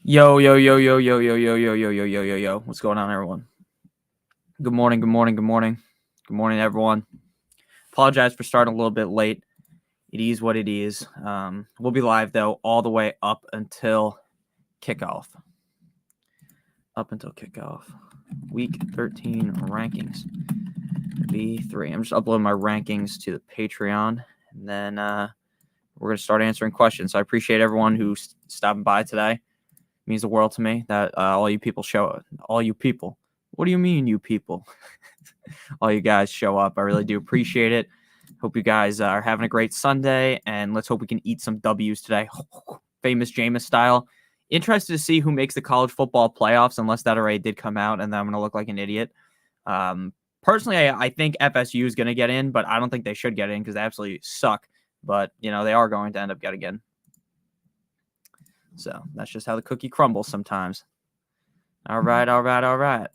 Yo, yo, yo, yo, yo, yo, yo, yo, yo, yo, yo, yo, yo. What's going on, everyone? Good morning, good morning, good morning. Good morning, everyone. Apologize for starting a little bit late. It is what it is. We'll be live, though, all the way up until kickoff. Week 13 rankings. V3. I'm just uploading my rankings to the Patreon, and then we're going to start answering questions. So I appreciate everyone who's stopping by today. It means the world to me that all you people show up. All you people. What do you mean, you people? All you guys show up. I really do appreciate it. Hope you guys are having a great Sunday, and let's hope we can eat some W's today. Famous Jameis style. Interested to see who makes the college football playoffs, unless that already did come out, and then I'm going to look like an idiot. Personally, I think FSU is going to get in, but I don't think they should get in because they absolutely suck. But, they are going to end up getting in. So that's just how the cookie crumbles sometimes. All right. I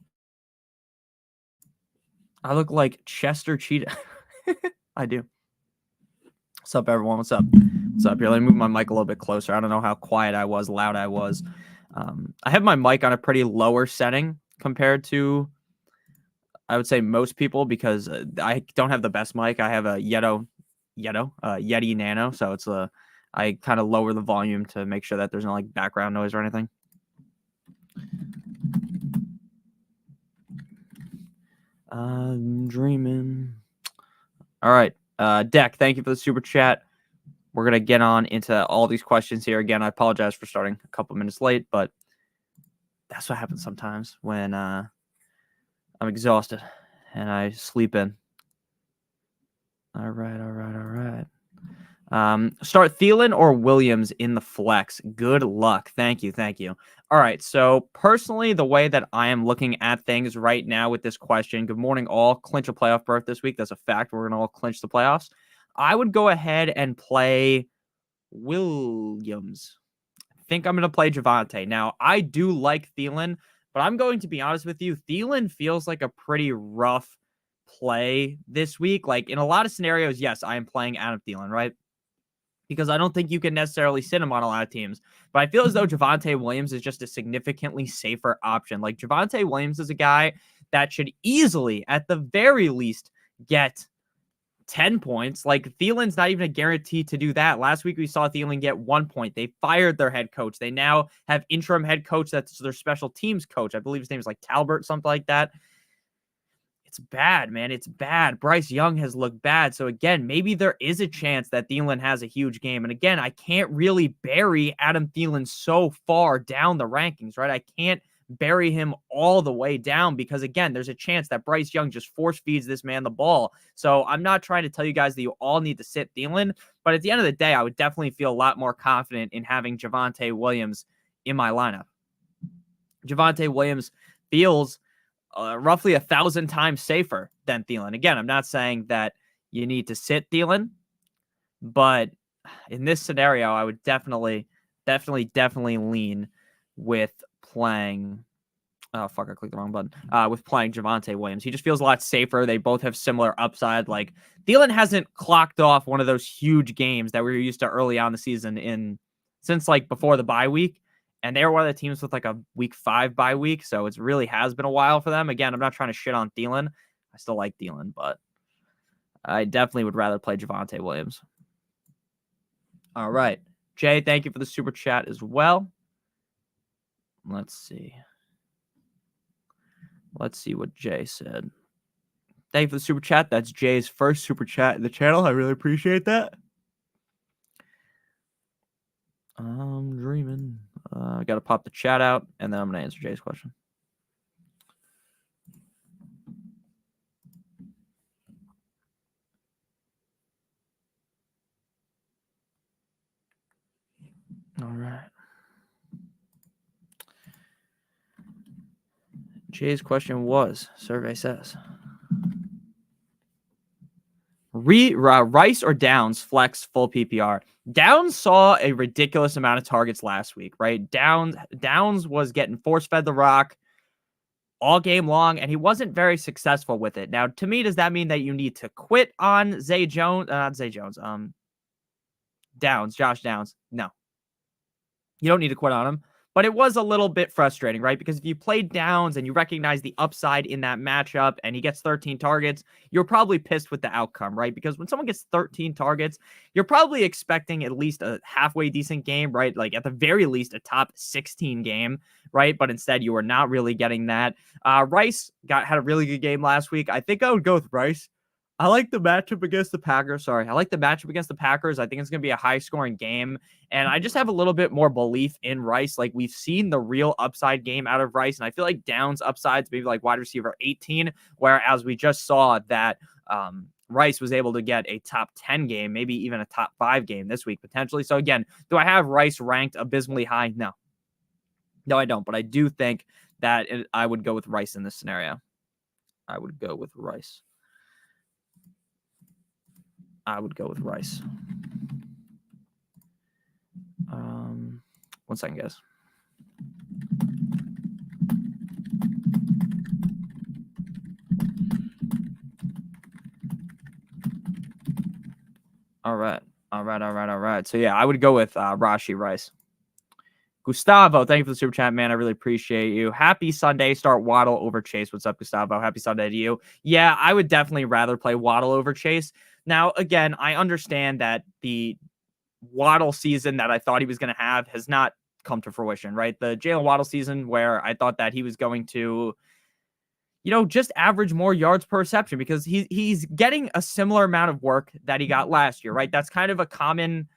look like Chester Cheetah. I do. What's up, everyone? What's up? Here, let me move my mic a little bit closer. I don't know how quiet I was, loud I was. I have my mic on a pretty lower setting compared to, I would say, most people because I don't have the best mic. I have a Yeti Nano, so it's I kind of lower the volume to make sure that there's no like background noise or anything. I'm dreaming. All right. Deck, thank you for the super chat. We're going to get on into all these questions here. Again, I apologize for starting a couple minutes late, but that's what happens sometimes when I'm exhausted and I sleep in. All right. Start Thielen or Williams in the flex. Good luck. Thank you. All right. So personally, the way that I am looking at things right now with this question, good morning all, clinch a playoff berth this week. That's a fact. We're going to all clinch the playoffs. I would go ahead and play Williams. I think I'm going to play Javonte. Now, I do like Thielen, but I'm going to be honest with you. Thielen feels like a pretty rough play this week. Like in a lot of scenarios, yes, I am playing Adam Thielen, right? Because I don't think you can necessarily sit him on a lot of teams. But I feel as though Javonte Williams is just a significantly safer option. Like Javonte Williams is a guy that should easily, at the very least, get 10 points. Like Thielen's not even a guarantee to do that. Last week we saw Thielen get 1 point. They fired their head coach. They now have interim head coach that's their special teams coach. I believe his name is like Talbert, something like that. It's bad, man. It's bad. Bryce Young has looked bad. So again, maybe there is a chance that Thielen has a huge game. And again, I can't really bury Adam Thielen so far down the rankings, right? I can't bury him all the way down because again, there's a chance that Bryce Young just force feeds this man the ball. So I'm not trying to tell you guys that you all need to sit Thielen, but at the end of the day, I would definitely feel a lot more confident in having Javonte Williams in my lineup. Javonte Williams feels roughly 1,000 times safer than Thielen. Again, I'm not saying that you need to sit Thielen, but in this scenario, I would definitely lean with playing. Oh, fuck, I clicked the wrong button. With playing Javonte Williams. He just feels a lot safer. They both have similar upside. Like, Thielen hasn't clocked off one of those huge games that we were used to early on the season since like before the bye week. And they were one of the teams with like a week 5 bye week. So it really has been a while for them. Again, I'm not trying to shit on Thielen. I still like Thielen, but I definitely would rather play Javonte Williams. All right. Jay, thank you for the super chat as well. Let's see what Jay said. Thank you for the super chat. That's Jay's first super chat in the channel. I really appreciate that. I'm dreaming. I got to pop the chat out, and then I'm going to answer Jay's question. All right. Jay's question was, survey says, Rice or Downs flex full PPR? Downs saw a ridiculous amount of targets last week, right? Downs was getting force-fed the rock all game long, and he wasn't very successful with it. Now, to me, does that mean that you need to quit on Josh Downs? No. You don't need to quit on him, But it was a little bit frustrating, right? Because if you played Downs and you recognize the upside in that matchup and he gets 13 targets, you're probably pissed with the outcome, right? Because when someone gets 13 targets, you're probably expecting at least a halfway decent game, right? Like at the very least, a top 16 game, right? But instead, you were not really getting that. Rice had a really good game last week. I think I would go with Rice. I like the matchup against the Packers. Sorry. I like the matchup against the Packers. I think it's going to be a high scoring game. And I just have a little bit more belief in Rice. Like we've seen the real upside game out of Rice. And I feel like Downs upsides, maybe like wide receiver 18, whereas we just saw that Rice was able to get a top 10 game, maybe even a top 5 game this week potentially. So again, do I have Rice ranked abysmally high? No. No, I don't. But I do think that I would go with Rice in this scenario. I would go with Rice. One second, guys. All right. So yeah, I would go with Rashi Rice. Gustavo, thank you for the super chat, man. I really appreciate you. Happy Sunday. Start Waddle over Chase. What's up, Gustavo? Happy Sunday to you. Yeah, I would definitely rather play Waddle over Chase. Now, again, I understand that the Waddle season that I thought he was going to have has not come to fruition, right? The Jalen Waddle season where I thought that he was going to, just average more yards per reception because he's getting a similar amount of work that he got last year, right? That's kind of a common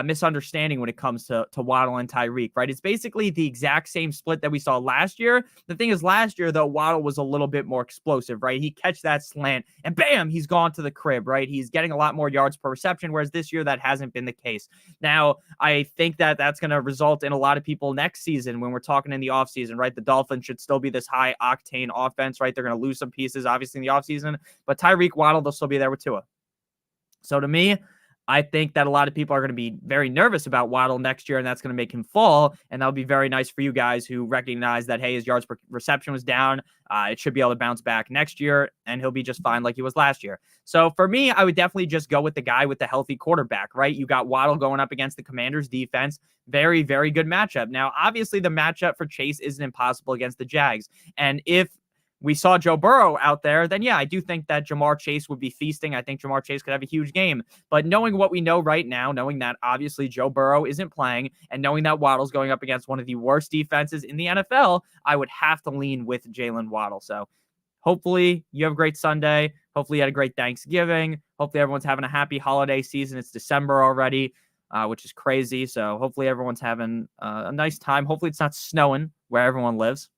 misunderstanding when it comes to Waddle and Tyreek, right? It's basically the exact same split that we saw last year. The thing is, last year, though, Waddle was a little bit more explosive, right? He catch that slant and bam, he's gone to the crib, right? He's getting a lot more yards per reception, whereas this year that hasn't been the case. Now, I think that that's going to result in a lot of people next season when we're talking in the offseason, right? The Dolphins should still be this high octane offense, right? They're going to lose some pieces, obviously, in the offseason, but Tyreek, Waddle, they'll still be there with Tua. So to me, I think that a lot of people are going to be very nervous about Waddle next year, and that's going to make him fall. And that'll be very nice for you guys who recognize that, hey, his yards per reception was down. It should be able to bounce back next year, and he'll be just fine like he was last year. So for me, I would definitely just go with the guy with the healthy quarterback, right? You got Waddle going up against the Commanders' defense. Very, very good matchup. Now, obviously, the matchup for Chase isn't impossible against the Jags. And if we saw Joe Burrow out there, then yeah, I do think that Jamar Chase would be feasting. I think Jamar Chase could have a huge game. But knowing what we know right now, knowing that obviously Joe Burrow isn't playing, and knowing that Waddle's going up against one of the worst defenses in the NFL, I would have to lean with Jalen Waddle. So hopefully you have a great Sunday. Hopefully you had a great Thanksgiving. Hopefully everyone's having a happy holiday season. It's December already, which is crazy. So hopefully everyone's having a nice time. Hopefully it's not snowing where everyone lives.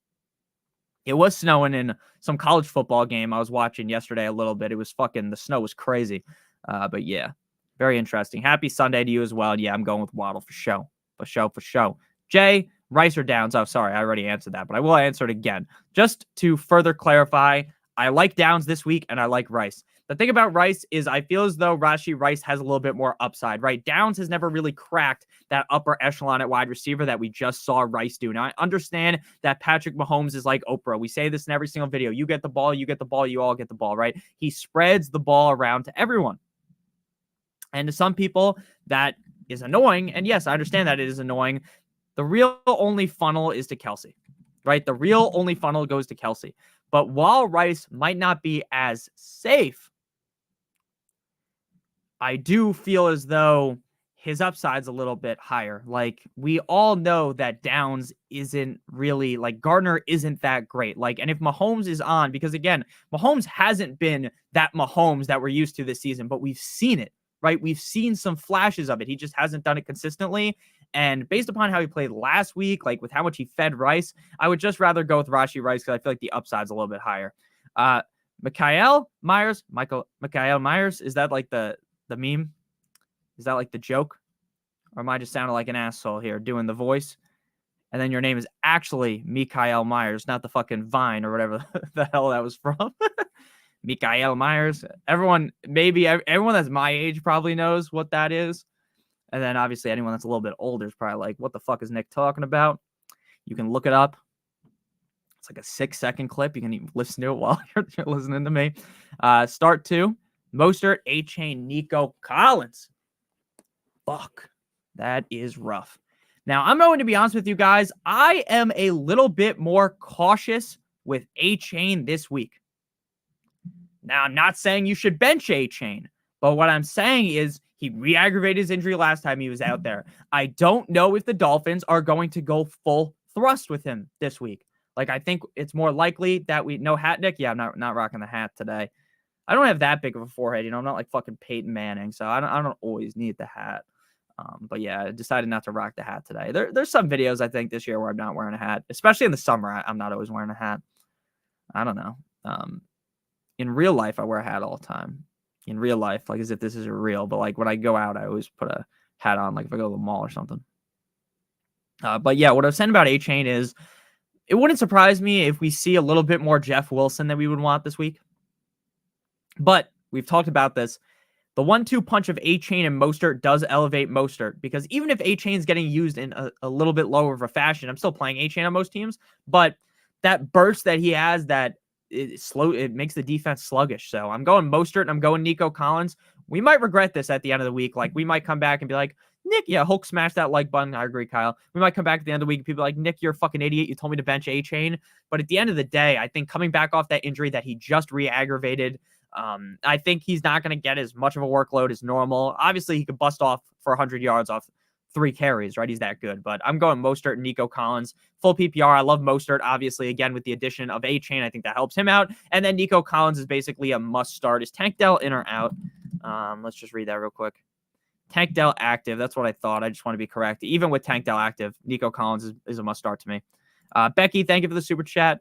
It was snowing in some college football game I was watching yesterday a little bit. It was the snow was crazy. But yeah, very interesting. Happy Sunday to you as well. Yeah, I'm going with Waddle for show. For show. Jay, Rice or Downs? Oh, sorry, I already answered that, but I will answer it again. Just to further clarify, I like Downs this week and I like Rice. The thing about Rice is I feel as though Rashi Rice has a little bit more upside, right? Downs has never really cracked that upper echelon at wide receiver that we just saw Rice do. Now, I understand that Patrick Mahomes is like Oprah. We say this in every single video. You get the ball, you all get the ball, right? He spreads the ball around to everyone. And to some people, that is annoying. And yes, I understand that it is annoying. The real only funnel is to Kelsey, right? The real only funnel goes to Kelsey. But while Rice might not be as safe, I do feel as though his upside's a little bit higher. Like, we all know that Downs isn't really, like, Gardner isn't that great. Like, and if Mahomes is on, because again, Mahomes hasn't been that Mahomes that we're used to this season, but we've seen it, right? We've seen some flashes of it. He just hasn't done it consistently. And based upon how he played last week, like with how much he fed Rice, I would just rather go with Rashi Rice because I feel like the upside's a little bit higher. Mikael Myers, is that like the meme? Is that like the joke? Or am I just sounding like an asshole here doing the voice? And then your name is actually Mikael Myers, not the fucking Vine or whatever the hell that was from. Mikael Myers. Everyone that's my age probably knows what that is. And then obviously anyone that's a little bit older is probably like, what the fuck is Nick talking about? You can look it up. It's like a 6-second clip. You can even listen to it while you're listening to me. Start 2. Mostert, A-Chain, Nico Collins. Fuck. That is rough. Now, I'm going to be honest with you guys. I am a little bit more cautious with A-Chain this week. Now, I'm not saying you should bench A-Chain, but what I'm saying is he re-aggravated his injury last time he was out there. I don't know if the Dolphins are going to go full thrust with him this week. Like, I think it's more likely that no hat, Nick. Yeah, I'm not rocking the hat today. I don't have that big of a forehead. I'm not like fucking Peyton Manning, so I don't always need the hat. But yeah, I decided not to rock the hat today. There's some videos I think this year where I'm not wearing a hat, especially in the summer. I'm not always wearing a hat. I don't know. In real life, I wear a hat all the time. In real life, like as if this is real, but like when I go out, I always put a hat on, like if I go to the mall or something. But yeah, what I was saying about A-Chain is it wouldn't surprise me if we see a little bit more Jeff Wilson than we would want this week. But we've talked about this. The 1-2 punch of A-Chain and Mostert does elevate Mostert, because even if A-Chain's getting used in a little bit lower of a fashion, I'm still playing A-Chain on most teams, but that burst that he has, that it makes the defense sluggish. So I'm going Mostert and I'm going Nico Collins. We might regret this at the end of the week. Like, we might come back and be like, Nick, yeah, Hulk smashed that like button. I agree, Kyle. We might come back at the end of the week and people are like, Nick, you're a fucking idiot. You told me to bench A-Chain. But at the end of the day, I think coming back off that injury that he just re-aggravated, I think he's not going to get as much of a workload as normal. Obviously, he could bust off for 100 yards off 3 carries, right? He's that good. But I'm going Mostert and Nico Collins. Full PPR. I love Mostert, obviously, again, with the addition of A-Chain. I think that helps him out. And then Nico Collins is basically a must start. Is Tank Dell in or out? Let's just read that real quick. Tank Dell active. That's what I thought. I just want to be correct. Even with Tank Dell active, Nico Collins is a must start to me. Becky, thank you for the super chat.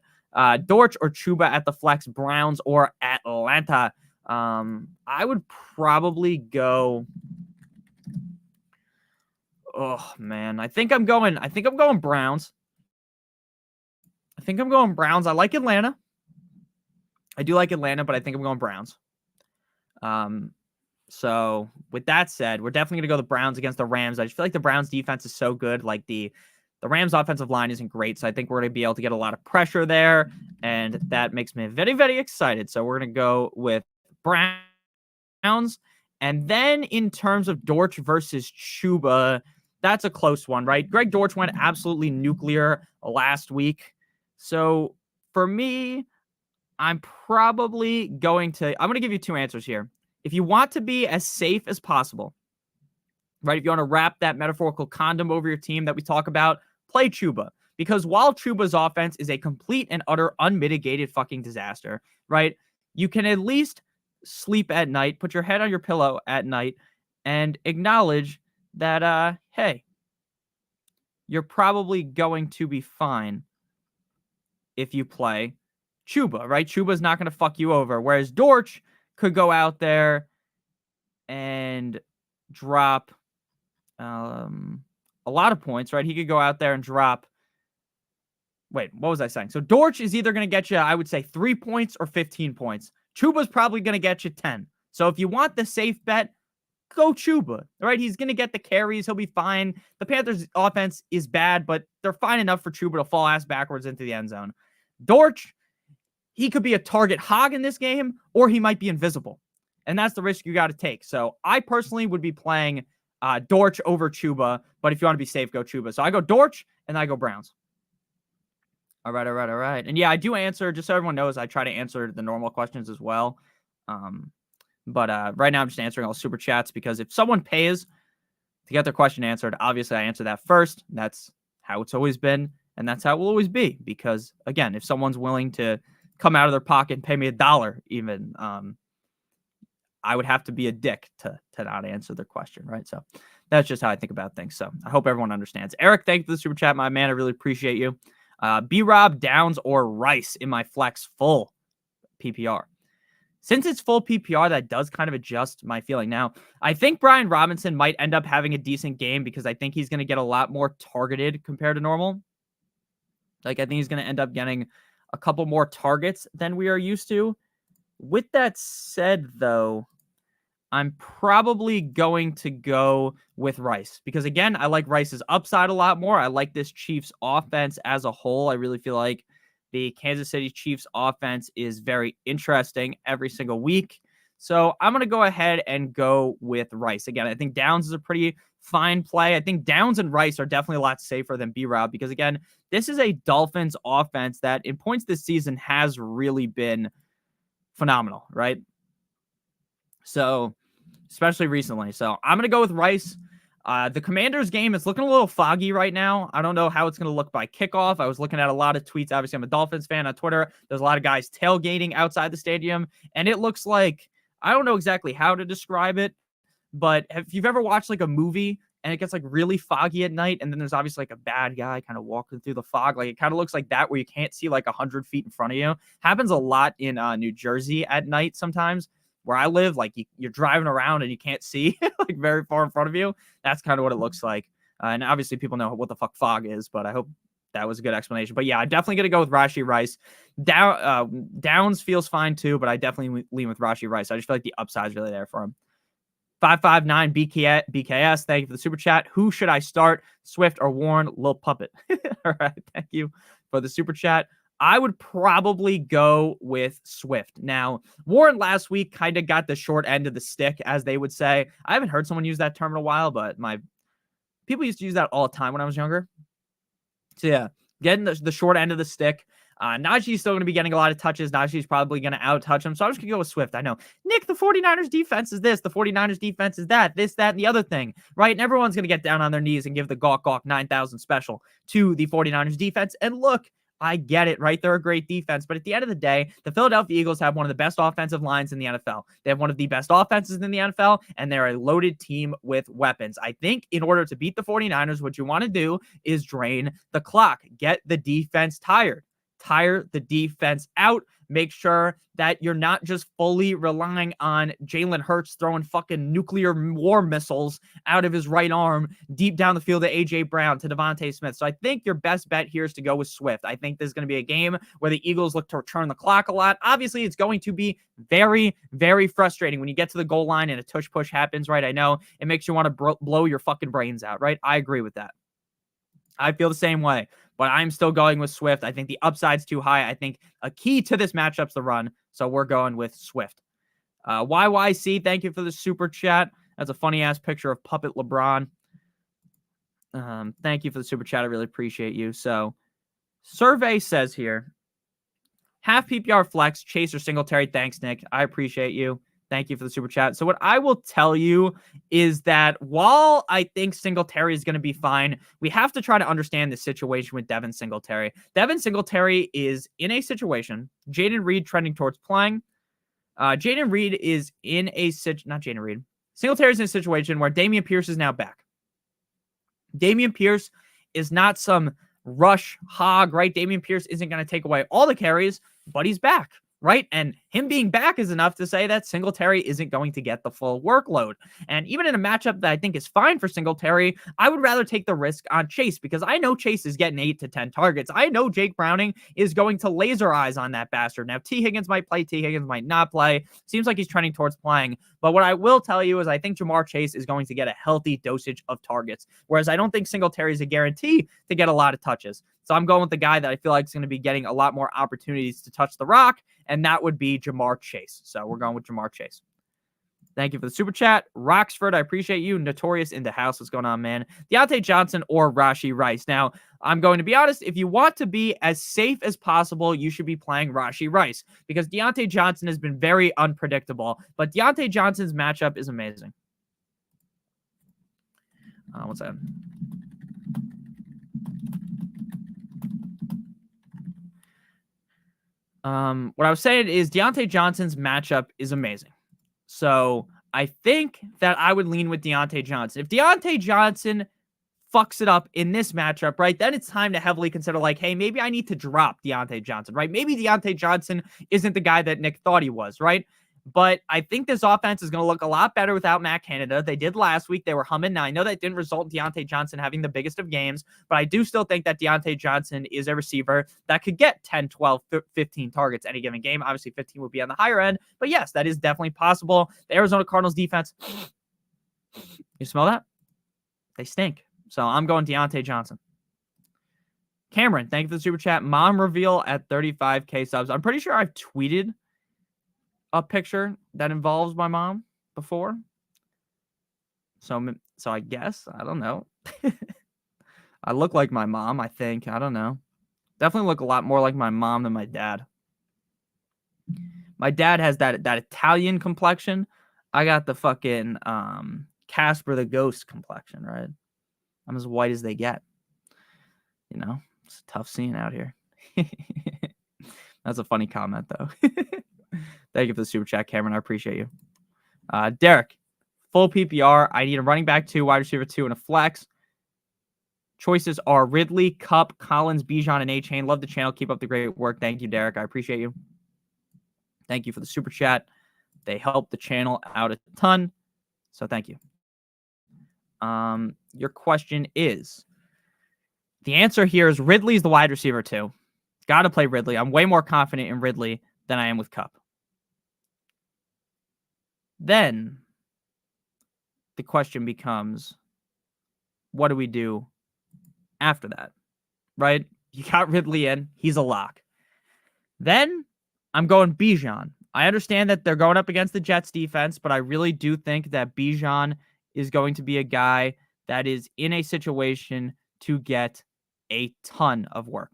Dortch or Chuba at the flex, Browns or Atlanta. I would probably go. Oh man, I think I'm going Browns. I like Atlanta. I do like Atlanta, but I think I'm going Browns. So with that said, we're definitely going to go the Browns against the Rams. I just feel like the Browns defense is so good. Like the Rams offensive line isn't great. So I think we're going to be able to get a lot of pressure there. And that makes me very, very excited. So we're going to go with Browns. And then in terms of Dortch versus Chuba, that's a close one, right? Greg Dortch went absolutely nuclear last week. So for me, I'm going to give you 2 answers here. If you want to be as safe as possible, right? If you want to wrap that metaphorical condom over your team that we talk about, play Chuba. Because while Chuba's offense is a complete and utter unmitigated fucking disaster, right? You can at least sleep at night, put your head on your pillow at night, and acknowledge that, hey, you're probably going to be fine if you play Chuba, right? Chuba's not going to fuck you over. Whereas Dortch could go out there and drop a lot of points, right? He could go out there and drop. Wait, what was I saying? So Dortch is either going to get you, I would say, 3 points or 15 points. Chuba's probably going to get you 10. So if you want the safe bet, go Chuba, right? He's going to get the carries. He'll be fine. The Panthers' offense is bad, but they're fine enough for Chuba to fall ass backwards into the end zone. Dortch, he could be a target hog in this game, or he might be invisible. And that's the risk you got to take. So I personally would be playing Dortch over Chuba, but if you want to be safe, go Chuba. So I go Dortch, and I go Browns. All right. And yeah, I do answer, just so everyone knows, I try to answer the normal questions as well. But right now I'm just answering all super chats, because if someone pays to get their question answered, obviously I answer that first. That's how it's always been, and that's how it will always be. Because again, if someone's willing to come out of their pocket and pay me $1 even, I would have to be a dick to not answer their question, right? So that's just how I think about things. So I hope everyone understands. Eric, thank you for the super chat, my man. I really appreciate you. B-Rob, Downs, or Rice in my flex full PPR. Since it's full PPR, that does kind of adjust my feeling. Now, I think Brian Robinson might end up having a decent game, because I think he's going to get a lot more targeted compared to normal. Like, I think he's going to end up getting a couple more targets than we are used to. With that said, though, I'm probably going to go with Rice, because, again, I like Rice's upside a lot more. I like this Chiefs offense as a whole. I really feel like the Kansas City Chiefs offense is very interesting every single week. So I'm going to go ahead and go with Rice. Again, I think Downs is a pretty fine play. I think Downs and Rice are definitely a lot safer than B-Rob because, again, this is a Dolphins offense that in points this season has really been phenomenal, right? So, especially recently. So, I'm going to go with Rice. The Commanders game is looking a little foggy right now. I don't know how it's going to look by kickoff. I was looking at a lot of tweets. Obviously, I'm a Dolphins fan on Twitter. There's a lot of guys tailgating outside the stadium, and it looks like, I don't know exactly how to describe it, but if you've ever watched like a movie and it gets like really foggy at night, and then there's obviously like a bad guy kind of walking through the fog, like it kind of looks like that where you can't see like 100 feet in front of you. Happens a lot in New Jersey at night sometimes. Where I live, like you're driving around and you can't see like very far in front of you. That's kind of what it looks like. And obviously people know what the fuck fog is, but I hope that was a good explanation. But yeah, I'm definitely going to go with Rashee Rice. Downs feels fine too, but I definitely lean with Rashee Rice. I just feel like the upside's really there for him. 559 BKS, thank you for the super chat. Who should I start, Swift or Warren? Lil Puppet. All right, thank you for the super chat. I would probably go with Swift. Now, Warren last week kind of got the short end of the stick, as they would say. I haven't heard someone use that term in a while, but people used to use that all the time when I was younger. So yeah, getting the short end of the stick. Najee's still going to be getting a lot of touches. Najee's probably going to out-touch him. So I'm just going to go with Swift. I know, Nick, the 49ers defense is this. The 49ers defense is that. This, that, and the other thing, right? And everyone's going to get down on their knees and give the gawk 9,000 special to the 49ers defense. And look, I get it, right? They're a great defense. But at the end of the day, the Philadelphia Eagles have one of the best offensive lines in the NFL. They have one of the best offenses in the NFL, and they're a loaded team with weapons. I think in order to beat the 49ers, what you want to do is drain the clock. Get the defense tired. Tire the defense out. Make sure that you're not just fully relying on Jalen Hurts throwing fucking nuclear war missiles out of his right arm deep down the field to A.J. Brown, to Devontae Smith. So I think your best bet here is to go with Swift. I think this is going to be a game where the Eagles look to return the clock a lot. Obviously, it's going to be very, very frustrating when you get to the goal line and a tush-push happens, right? I know it makes you want to blow your fucking brains out, right? I agree with that. I feel the same way, but I'm still going with Swift. I think the upside's too high. I think a key to this matchup's the run, so we're going with Swift. YYC, thank you for the super chat. That's a funny-ass picture of Puppet LeBron. Thank you for the super chat. I really appreciate you. So, survey says here, half PPR flex, Chase or Singletary. Thanks, Nick. I appreciate you. Thank you for the super chat. So what I will tell you is that while I think Singletary is going to be fine, we have to try to understand the situation with Devin Singletary. Devin Singletary is in a situation, Jaden Reed trending towards playing. Jaden Reed is in a not Jaden Reed. Singletary's in a situation where Dameon Pierce is now back. Dameon Pierce is not some rush hog, right? Dameon Pierce isn't going to take away all the carries, but he's back. Right? And him being back is enough to say that Singletary isn't going to get the full workload. And even in a matchup that I think is fine for Singletary, I would rather take the risk on Chase because I know Chase is getting 8 to 10 targets. I know Jake Browning is going to laser eyes on that bastard. Now, T. Higgins might play, T. Higgins might not play. Seems like he's trending towards playing. But what I will tell you is I think Jamar Chase is going to get a healthy dosage of targets, whereas I don't think Singletary is a guarantee to get a lot of touches. So I'm going with the guy that I feel like is going to be getting a lot more opportunities to touch the rock, and that would be Jamar Chase. So we're going with Jamar Chase. Thank you for the super chat. Roxford, I appreciate you. Notorious in the house. What's going on, man? Deontay Johnson or Rashee Rice. Now, I'm going to be honest. If you want to be as safe as possible, you should be playing Rashee Rice because Deontay Johnson has been very unpredictable. But Deontay Johnson's matchup is amazing. What's that? What I was saying is Deontay Johnson's matchup is amazing. So I think that I would lean with Deontay Johnson. If Deontay Johnson fucks it up in this matchup, right, then it's time to heavily consider like, hey, maybe I need to drop Deontay Johnson, right? Maybe Deontay Johnson isn't the guy that Nick thought he was, right? But I think this offense is going to look a lot better without Matt Canada. They did last week. They were humming. Now, I know that didn't result in Deontay Johnson having the biggest of games, but I do still think that Deontay Johnson is a receiver that could get 10, 12, 15 targets any given game. Obviously, 15 would be on the higher end, but yes, that is definitely possible. The Arizona Cardinals defense, you smell that? They stink. So I'm going Deontay Johnson. Cameron, thank you for the super chat. Mom reveal at 35K subs. I'm pretty sure I've tweeted a picture that involves my mom before. So So I guess, I don't know. I look like my mom, I think. I don't know. Definitely look a lot more like my mom than my dad. My dad has that Italian complexion. I got the fucking Casper the Ghost complexion, right? I'm as white as they get. You know, it's a tough scene out here. That's a funny comment, though. Thank you for the super chat, Cameron. I appreciate you. Derek, full PPR. I need a running back 2, wide receiver 2, and a flex. Choices are Ridley, Kupp, Collins, Bijan, and A-Chain. Love the channel. Keep up the great work. Thank you, Derek. I appreciate you. Thank you for the super chat. They help the channel out a ton. So thank you. Your question is, the answer here is Ridley's the wide receiver 2. Got to play Ridley. I'm way more confident in Ridley than I am with Kupp. Then the question becomes, what do we do after that? Right? You got Ridley in. He's a lock. Then I'm going Bijan. I understand that they're going up against the Jets defense, but I really do think that Bijan is going to be a guy that is in a situation to get a ton of work.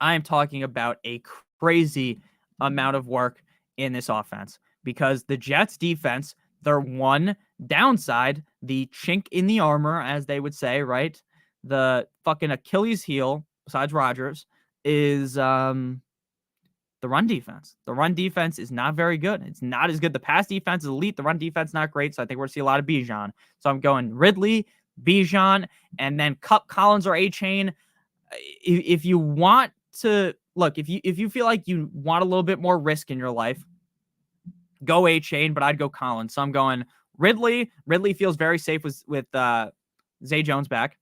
I am talking about a crazy amount of work in this offense because the Jets defense, their one downside, the chink in the armor, as they would say, right? The fucking Achilles heel, besides Rodgers, is the run defense. The run defense is not very good. It's not as good. The pass defense is elite. The run defense not great. So I think we're going to see a lot of Bijan. So I'm going Ridley, Bijan, and then Kupp, Collins, or A-Chain. If you want to look, if you feel like you want a little bit more risk in your life, go A-Chain, but I'd go Collins. So I'm going Ridley. Ridley feels very safe with Zay Jones back.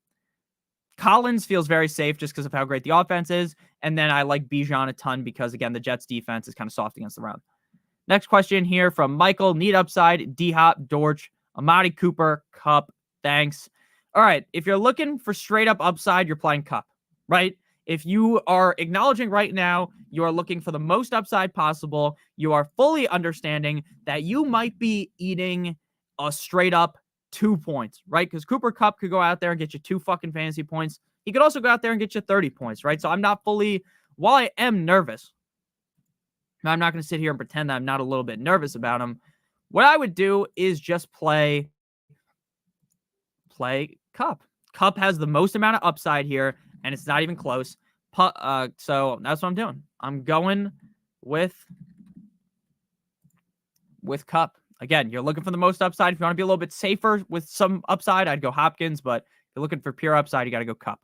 Collins feels very safe just because of how great the offense is. And then I like Bijan a ton because, again, the Jets defense is kind of soft against the run. Next question here from Michael. Need upside, D-Hop, Dortch, Amari Cooper, Kupp. Thanks. All right. If you're looking for straight up upside, you're playing Kupp, right? If you are acknowledging right now, you are looking for the most upside possible, you are fully understanding that you might be eating a straight up 2 points, right? Because Cooper Kupp could go out there and get you 2 fucking fantasy points. He could also go out there and get you 30 points, right? So I'm not fully, while I am nervous, I'm not going to sit here and pretend that I'm not a little bit nervous about him. What I would do is just play Kupp. Kupp has the most amount of upside here, and it's not even close. So that's what I'm doing. I'm going with Kupp. Again, you're looking for the most upside. If you want to be a little bit safer with some upside, I'd go Hopkins. But if you're looking for pure upside, you got to go Kupp.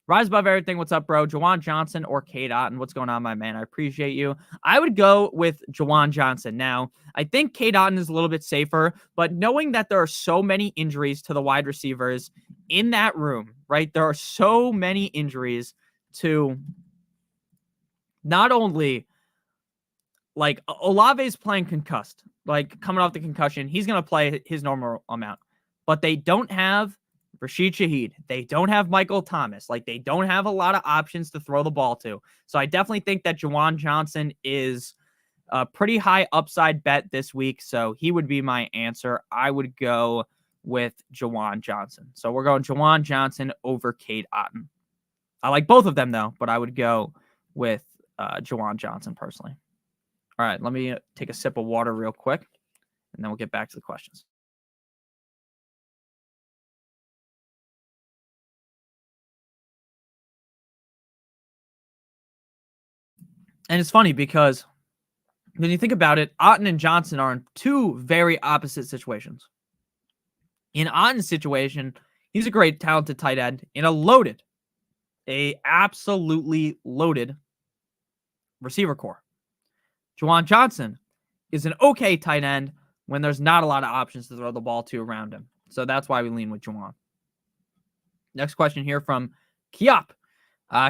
Rise above everything. What's up, bro? Juwan Johnson or Cade Otton? What's going on, my man? I appreciate you. I would go with Juwan Johnson. Now, I think Cade Otton is a little bit safer, but knowing that there are so many injuries to the wide receivers in that room, right? There are so many injuries to not only, like, Olave's playing concussed, like coming off the concussion. He's going to play his normal amount, but they don't have Rashid Shaheed. They don't have Michael Thomas. Like, they don't have a lot of options to throw the ball to. So I definitely think that Juwan Johnson is a pretty high upside bet this week. So he would be my answer. I would go with Juwan Johnson. So we're going Juwan Johnson over Cade Otton. I like both of them, though, but I would go with Juwan Johnson personally. All right, let me take a sip of water real quick, and then we'll get back to the questions. And it's funny because when you think about it, Otton and Johnson are in 2 very opposite situations. In Otton's situation, he's a great, talented tight end in a absolutely loaded receiver core. Juwan Johnson is an okay tight end when there's not a lot of options to throw the ball to around him. So that's why we lean with Juwan. Next question here from Kiop.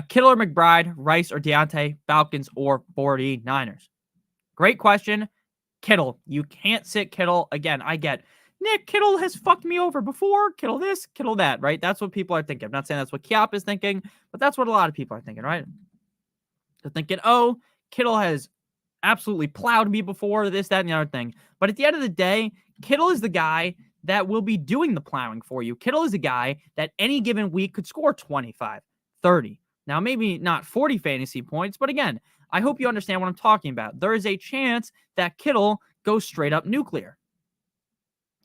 Kittle or McBride, Rice or Deontay, Falcons or 49ers? Great question. Kittle. You can't sit Kittle. Again, I get, Nick, Kittle has fucked me over before. Kittle this, Kittle that, right? That's what people are thinking. I'm not saying that's what Kiop is thinking, but that's what a lot of people are thinking, right? They're thinking, oh, Kittle has absolutely plowed me before, this, that, and the other thing. But at the end of the day, Kittle is the guy that will be doing the plowing for you. Kittle is a guy that any given week could score 25, 30. Now, maybe not 40 fantasy points, but again, I hope you understand what I'm talking about. There is a chance that Kittle goes straight up nuclear.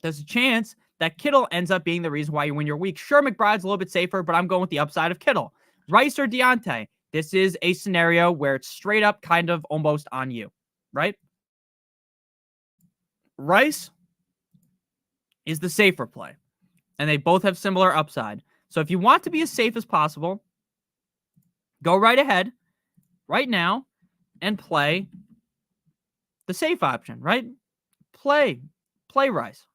There's a chance that Kittle ends up being the reason why you win your week. Sure, McBride's a little bit safer, but I'm going with the upside of Kittle. Rice or Deontay? This is a scenario where it's straight up kind of almost on you, right? Rice is the safer play, and they both have similar upside. So if you want to be as safe as possible, go right ahead right now and play the safe option, right? Play Rice.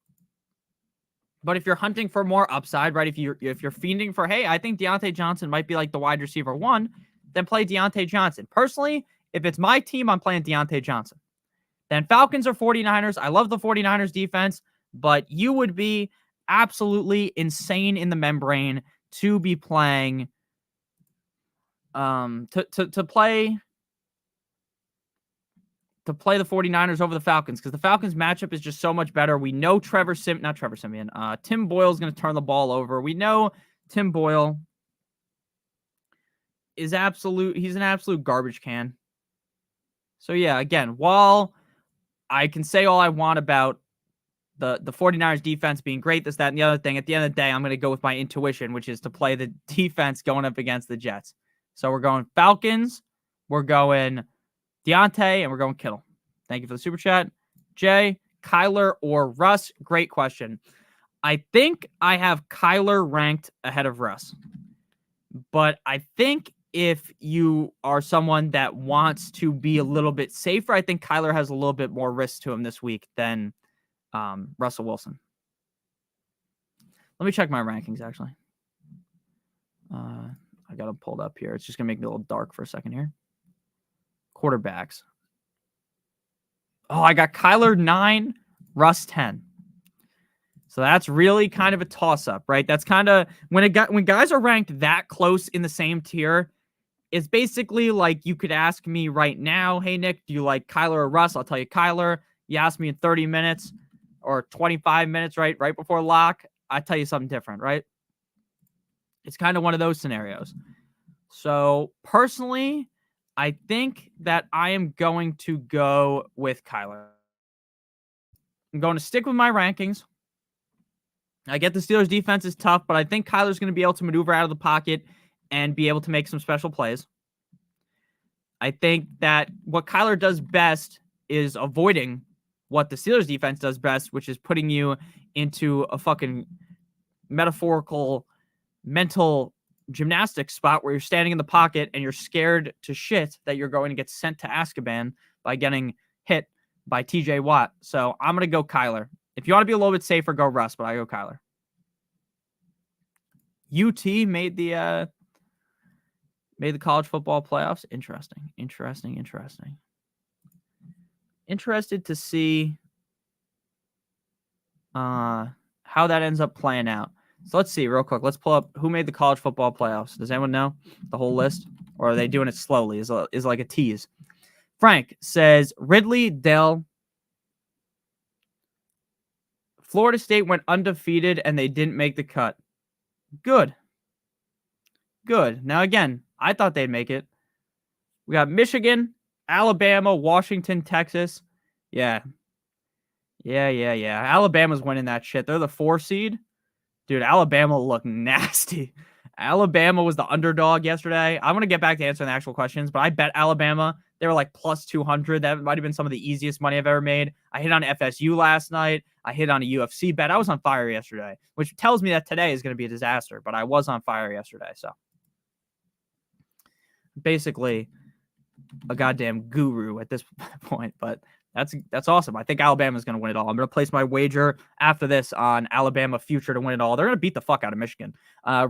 But if you're hunting for more upside, right? If you're fiending for, hey, I think Deontay Johnson might be like the wide receiver one, then play Deontay Johnson. Personally, if it's my team, I'm playing Deontay Johnson. Then Falcons or 49ers. I love the 49ers defense, but you would be absolutely insane in the membrane to be playing to play the 49ers over the Falcons, because the Falcons matchup is just so much better. We know Tim Boyle's going to turn the ball over. We know Tim Boyle is he's an absolute garbage can. So yeah, again, while I can say all I want about the 49ers defense being great, this, that, and the other thing, at the end of the day, I'm going to go with my intuition, which is to play the defense going up against the Jets. So we're going Falcons, we're going Deontay, and we're going Kittle. Thank you for the super chat. Jay, Kyler or Russ? Great question. I think I have Kyler ranked ahead of Russ. But I think if you are someone that wants to be a little bit safer, I think Kyler has a little bit more risk to him this week than Russell Wilson. Let me check my rankings, actually. I got them pulled up here. It's just going to make me a little dark for a second here. Quarterbacks. Oh, I got Kyler 9, Russ 10. So that's really kind of a toss-up, right? That's kind of when guys are ranked that close in the same tier, it's basically like you could ask me right now, hey Nick, do you like Kyler or Russ? I'll tell you Kyler. You ask me in 30 minutes or 25 minutes, right before lock, I tell you something different, right? It's kind of one of those scenarios. So personally, I think that I am going to go with Kyler. I'm going to stick with my rankings. I get the Steelers' defense is tough, but I think Kyler's going to be able to maneuver out of the pocket and be able to make some special plays. I think that what Kyler does best is avoiding what the Steelers' defense does best, which is putting you into a fucking metaphorical mental gymnastics spot where you're standing in the pocket and you're scared to shit that you're going to get sent to Azkaban by getting hit by TJ Watt. So I'm going to go Kyler. If you want to be a little bit safer, go Russ, but I go Kyler. UT made the college football playoffs. Interesting. Interested to see how that ends up playing out. So let's see real quick. Let's pull up who made the college football playoffs. Does anyone know the whole list? Or are they doing it slowly? Is like a tease. Frank says Ridley, Dell. Florida State went undefeated and they didn't make the cut. Good. Now, again, I thought they'd make it. We got Michigan, Alabama, Washington, Texas. Yeah. Alabama's winning that shit. They're the 4 seed. Dude, Alabama looked nasty. Alabama was the underdog yesterday. I'm going to get back to answering the actual questions, but I bet Alabama. They were like plus 200. That might have been some of the easiest money I've ever made. I hit on FSU last night. I hit on a UFC bet. I was on fire yesterday, which tells me that today is going to be a disaster, but I was on fire yesterday. So basically a goddamn guru at this point, but that's awesome. I think Alabama's going to win it all. I'm going to place my wager after this on Alabama future to win it all. They're going to beat the fuck out of Michigan.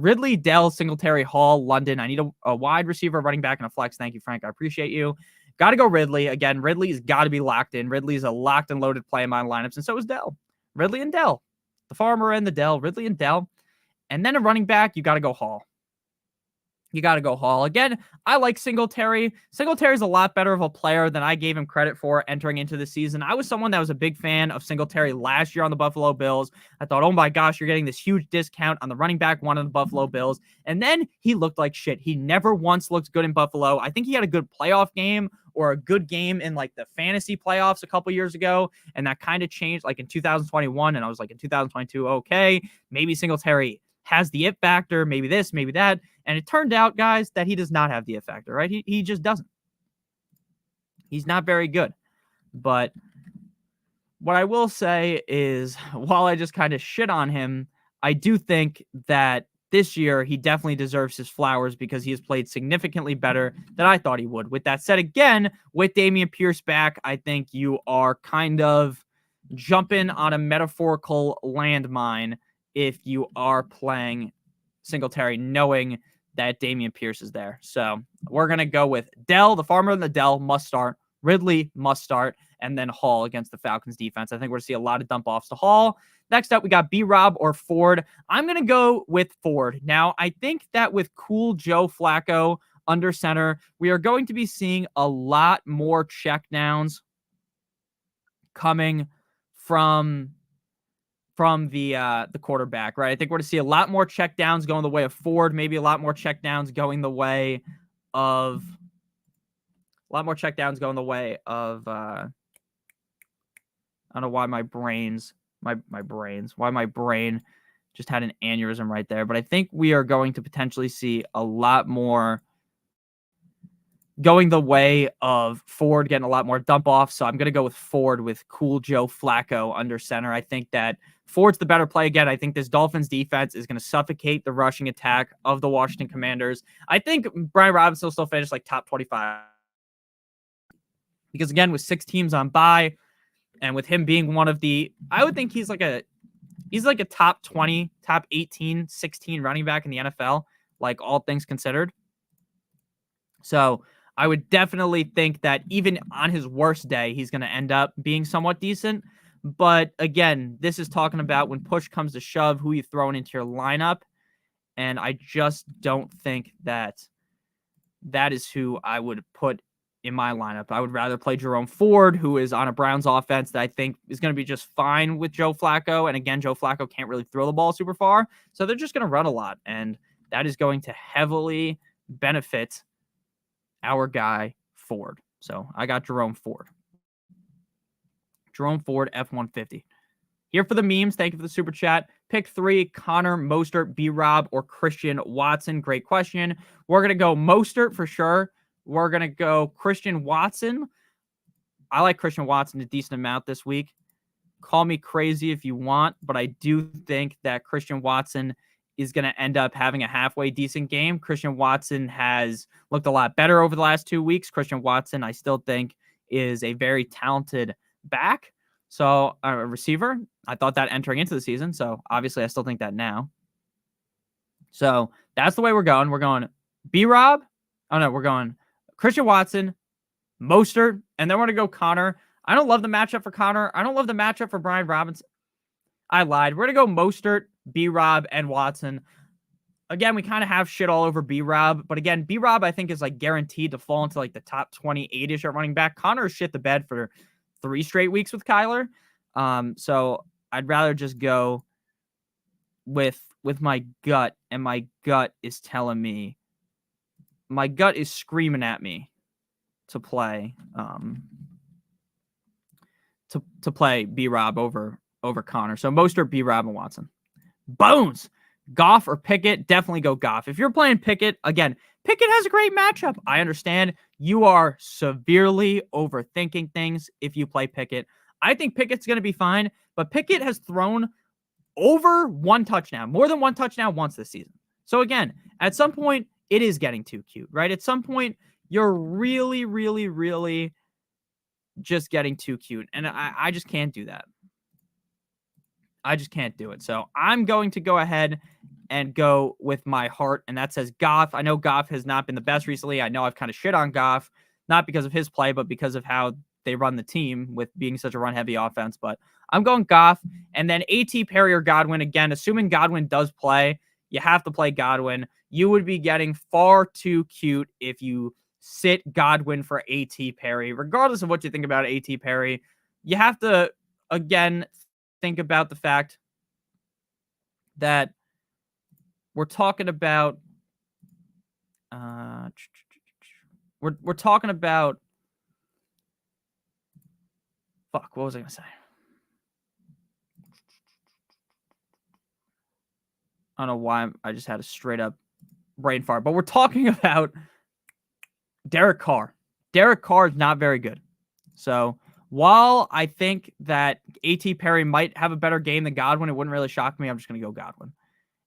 Ridley, Dell, Singletary, Hall, London. I need a wide receiver, running back, and a flex. Thank you, Frank. I appreciate you. Got to go Ridley. Again, Ridley's got to be locked in. Ridley's a locked and loaded play in my lineups, and so is Dell. Ridley and Dell. The farmer and the Dell. Ridley and Dell. And then a running back, you got to go Hall. You got to go Hall. Again, I like Singletary. Singletary's a lot better of a player than I gave him credit for entering into the season. I was someone that was a big fan of Singletary last year on the Buffalo Bills. I thought, oh my gosh, you're getting this huge discount on the running back one of the Buffalo Bills. And then he looked like shit. He never once looked good in Buffalo. I think he had a good playoff game or a good game in like the fantasy playoffs a couple years ago. And that kind of changed like in 2021. And I was like in 2022, okay, maybe Singletary has the it factor, maybe this, maybe that. And it turned out, guys, that he does not have the it factor, right? He just doesn't. He's not very good. But what I will say is, while I just kind of shit on him, I do think that this year he definitely deserves his flowers because he has played significantly better than I thought he would. With that said, again, with Dameon Pierce back, I think you are kind of jumping on a metaphorical landmine if you are playing Singletary, knowing that Dameon Pierce is there. So we're going to go with Dell, the farmer and the Dell must start. Ridley must start. And then Hall against the Falcons defense. I think we're going to see a lot of dump offs to Hall. Next up, we got B-Rob or Ford. I'm going to go with Ford. Now, I think that with cool Joe Flacco under center, we are going to be seeing a lot more checkdowns coming from the quarterback, right? I think we're going to see a lot more checkdowns going the way of Ford, maybe a lot more checkdowns going the way of I don't know why my brain just had an aneurysm right there, but I think we are going to potentially see a lot more going the way of Ford getting a lot more dump off. So I'm going to go with Ford with cool Joe Flacco under center. I think that Ford's the better play. Again, I think this Dolphins defense is going to suffocate the rushing attack of the Washington Commanders. I think Brian Robinson will still finish like top 25 because again, with 6 teams on bye and with him being one of the, I would think he's like a top 20, top 18, 16 running back in the NFL, like all things considered. So I would definitely think that even on his worst day, he's going to end up being somewhat decent. But again, this is talking about when push comes to shove, who you throwing into your lineup. And I just don't think that is who I would put in my lineup. I would rather play Jerome Ford, who is on a Browns offense that I think is going to be just fine with Joe Flacco. And again, Joe Flacco can't really throw the ball super far. So they're just going to run a lot. And that is going to heavily benefit our guy Ford. So I got Jerome Ford. Jerome Ford, F-150. Here for the memes. Thank you for the super chat. Pick 3, Connor, Mostert, B-Rob, or Christian Watson. Great question. We're going to go Mostert for sure. We're going to go Christian Watson. I like Christian Watson a decent amount this week. Call me crazy if you want, but I do think that Christian Watson is going to end up having a halfway decent game. Christian Watson has looked a lot better over the last 2 weeks. Christian Watson, I still think, is a very talented back. So a receiver, I thought that entering into the season. So obviously I still think that now. So that's the way we're going. We're going B-Rob. Oh no, we're going Christian Watson, Mostert, and then we're going to go Connor. I don't love the matchup for Connor. I don't love the matchup for Brian Robinson. I lied. We're going to go Mostert, B-Rob, and Watson. Again, we kind of have shit all over B-Rob. But again, B-Rob, I think, is like guaranteed to fall into like the top 28-ish at running back. Connor shit the bed for 3 straight weeks with Kyler. So I'd rather just go with my gut. And my gut is telling me, my gut is screaming at me to play to play B-Rob over Connor. So Mostert, B-Rob, and Watson. Bones. Goff or Pickett? Definitely go Goff. If you're playing Pickett, again, Pickett has a great matchup. I understand you are severely overthinking things if you play Pickett. I think Pickett's going to be fine, but Pickett has thrown over 1 touchdown, more than 1 touchdown once this season. So again, at some point, it is getting too cute, right? At some point, you're really, really, really just getting too cute. And I just can't do that. I just can't do it. So I'm going to go ahead and go with my heart, and that says Goff. I know Goff has not been the best recently. I know I've kind of shit on Goff, not because of his play, but because of how they run the team with being such a run-heavy offense. But I'm going Goff, and then A.T. Perry or Godwin. Again, assuming Godwin does play, you have to play Godwin. You would be getting far too cute if you sit Godwin for A.T. Perry. Regardless of what you think about A.T. Perry, you have to, again, think about the fact that we're talking about we're talking about fuck, what was I gonna say? I don't know why I just had a straight up brain fart, but we're talking about Derek Carr. Derek Carr is not very good. So while I think that A.T. Perry might have a better game than Godwin, it wouldn't really shock me. I'm just going to go Godwin.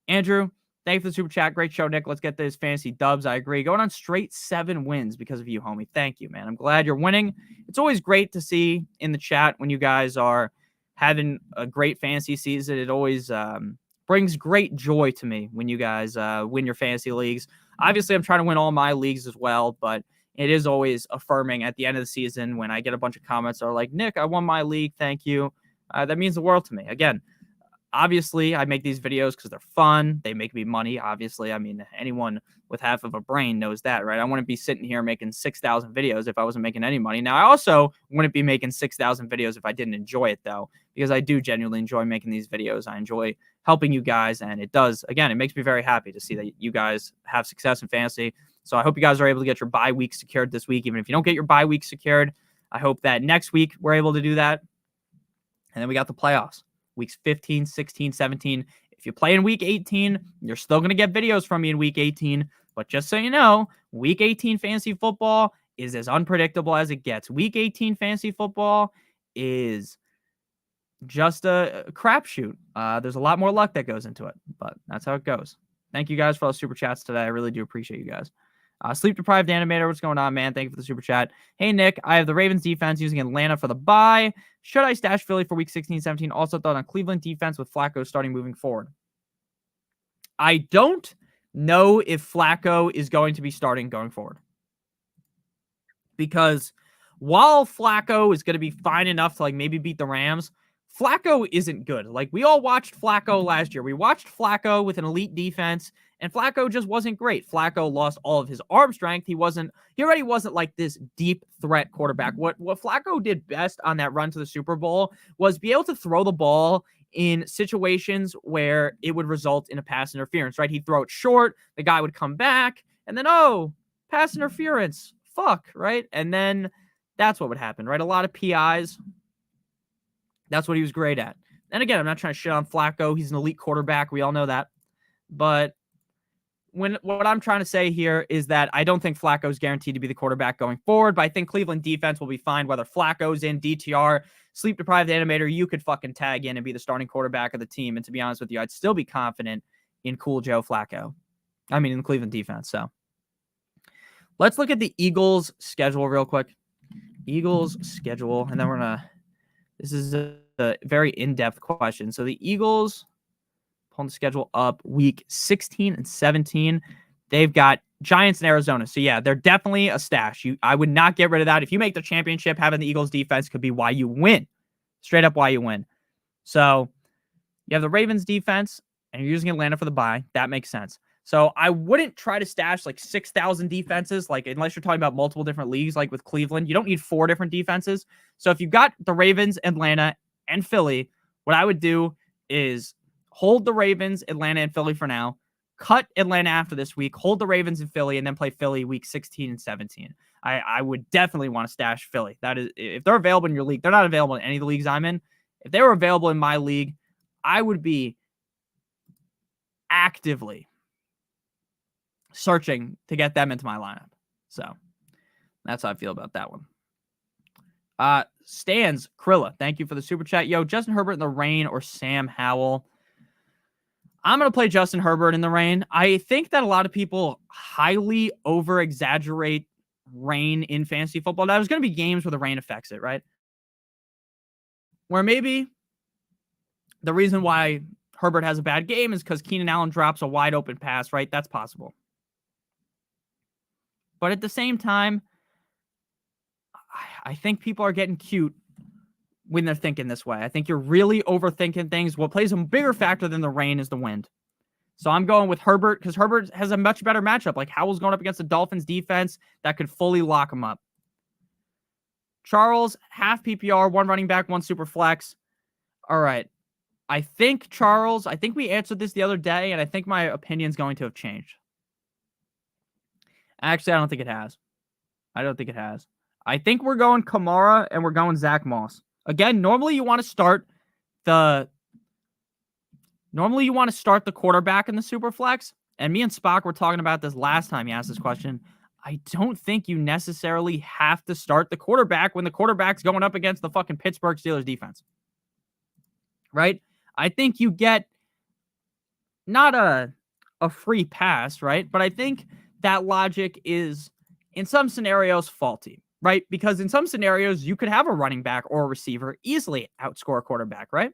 Andrew, thank you for the super chat. Great show, Nick. Let's get this fantasy dubs. I agree. Going on straight 7 wins because of you, homie. Thank you, man. I'm glad you're winning. It's always great to see in the chat when you guys are having a great fantasy season. It always brings great joy to me when you guys win your fantasy leagues. Obviously, I'm trying to win all my leagues as well, but it is always affirming at the end of the season when I get a bunch of comments that are like, Nick, I won my league. Thank you. That means the world to me. Again, obviously, I make these videos because they're fun. They make me money, obviously. I mean, anyone with half of a brain knows that, right? I wouldn't be sitting here making 6,000 videos if I wasn't making any money. Now, I also wouldn't be making 6,000 videos if I didn't enjoy it, though, because I do genuinely enjoy making these videos. I enjoy helping you guys, and it does, again, it makes me very happy to see that you guys have success in fantasy. So I hope you guys are able to get your bye week secured this week. Even if you don't get your bye week secured, I hope that next week we're able to do that. And then we got the playoffs. Weeks 15, 16, 17. If you play in week 18, you're still going to get videos from me in week 18. But just so you know, week 18 fantasy football is as unpredictable as it gets. Week 18 fantasy football is just a crapshoot. There's a lot more luck that goes into it, but that's how it goes. Thank you guys for all the super chats today. I really do appreciate you guys. Sleep Deprived Animator, what's going on, man? Thank you for the super chat. Hey, Nick, I have the Ravens defense using Atlanta for the bye. Should I stash Philly for week 16, 17? Also thought on Cleveland defense with Flacco starting moving forward. I don't know if Flacco is going to be starting going forward. Because while Flacco is going to be fine enough to like maybe beat the Rams, Flacco isn't good. Like, we all watched Flacco last year. We watched Flacco with an elite defense, and Flacco just wasn't great. Flacco lost all of his arm strength. He already wasn't like this deep threat quarterback. What Flacco did best on that run to the Super Bowl was be able to throw the ball in situations where it would result in a pass interference, right? He'd throw it short, the guy would come back, and then, oh, pass interference. Fuck, right? And then that's what would happen, right? A lot of PIs. That's what he was great at. And again, I'm not trying to shit on Flacco. He's an elite quarterback. We all know that. But what I'm trying to say here is that I don't think Flacco is guaranteed to be the quarterback going forward, but I think Cleveland defense will be fine whether Flacco's in, DTR, Sleep Deprived Animator, you could fucking tag in and be the starting quarterback of the team. And to be honest with you, I'd still be confident in Cool Joe Flacco. I mean, in the Cleveland defense. So let's look at the Eagles schedule real quick. Eagles schedule, and then we're going to... This is a very in-depth question. So the Eagles, pulling the schedule up, week 16 and 17, they've got Giants and Arizona. So, yeah, they're definitely a stash. I would not get rid of that. If you make the championship, having the Eagles defense could be why you win. Straight up why you win. So you have the Ravens defense, and you're using Atlanta for the bye. That makes sense. So I wouldn't try to stash like 6,000 defenses, like unless you're talking about multiple different leagues, like with Cleveland. You don't need 4 different defenses. So if you've got the Ravens, Atlanta, and Philly, what I would do is hold the Ravens, Atlanta, and Philly for now, cut Atlanta after this week, hold the Ravens and Philly, and then play Philly week 16 and 17. I would definitely want to stash Philly. That is, if they're available in your league, they're not available in any of the leagues I'm in. If they were available in my league, I would be actively searching to get them into my lineup. So that's how I feel about that one. Stans Krilla, thank you for the super chat. Yo, Justin Herbert in the rain or Sam Howell? I'm going to play Justin Herbert in the rain. I think that a lot of people highly over-exaggerate rain in fantasy football. Now, there's going to be games where the rain affects it, right? Where maybe the reason why Herbert has a bad game is because Keenan Allen drops a wide open pass, right? That's possible. But at the same time, I think people are getting cute when they're thinking this way. I think you're really overthinking things. What plays a bigger factor than the rain is the wind. So I'm going with Herbert because Herbert has a much better matchup. Like Howell's going up against the Dolphins defense that could fully lock him up. Charles, half PPR, 1 running back, 1 super flex. All right. I think we answered this the other day, and I think my opinion's going to have changed. Actually, I don't think it has. I think we're going Kamara and we're going Zach Moss. Again, normally you want to start the quarterback in the super flex. And me and Spock were talking about this last time he asked this question. I don't think you necessarily have to start the quarterback when the quarterback's going up against the fucking Pittsburgh Steelers defense. Right? I think you get not a free pass, right? But I think that logic is in some scenarios faulty, right? Because in some scenarios, you could have a running back or a receiver easily outscore a quarterback, right?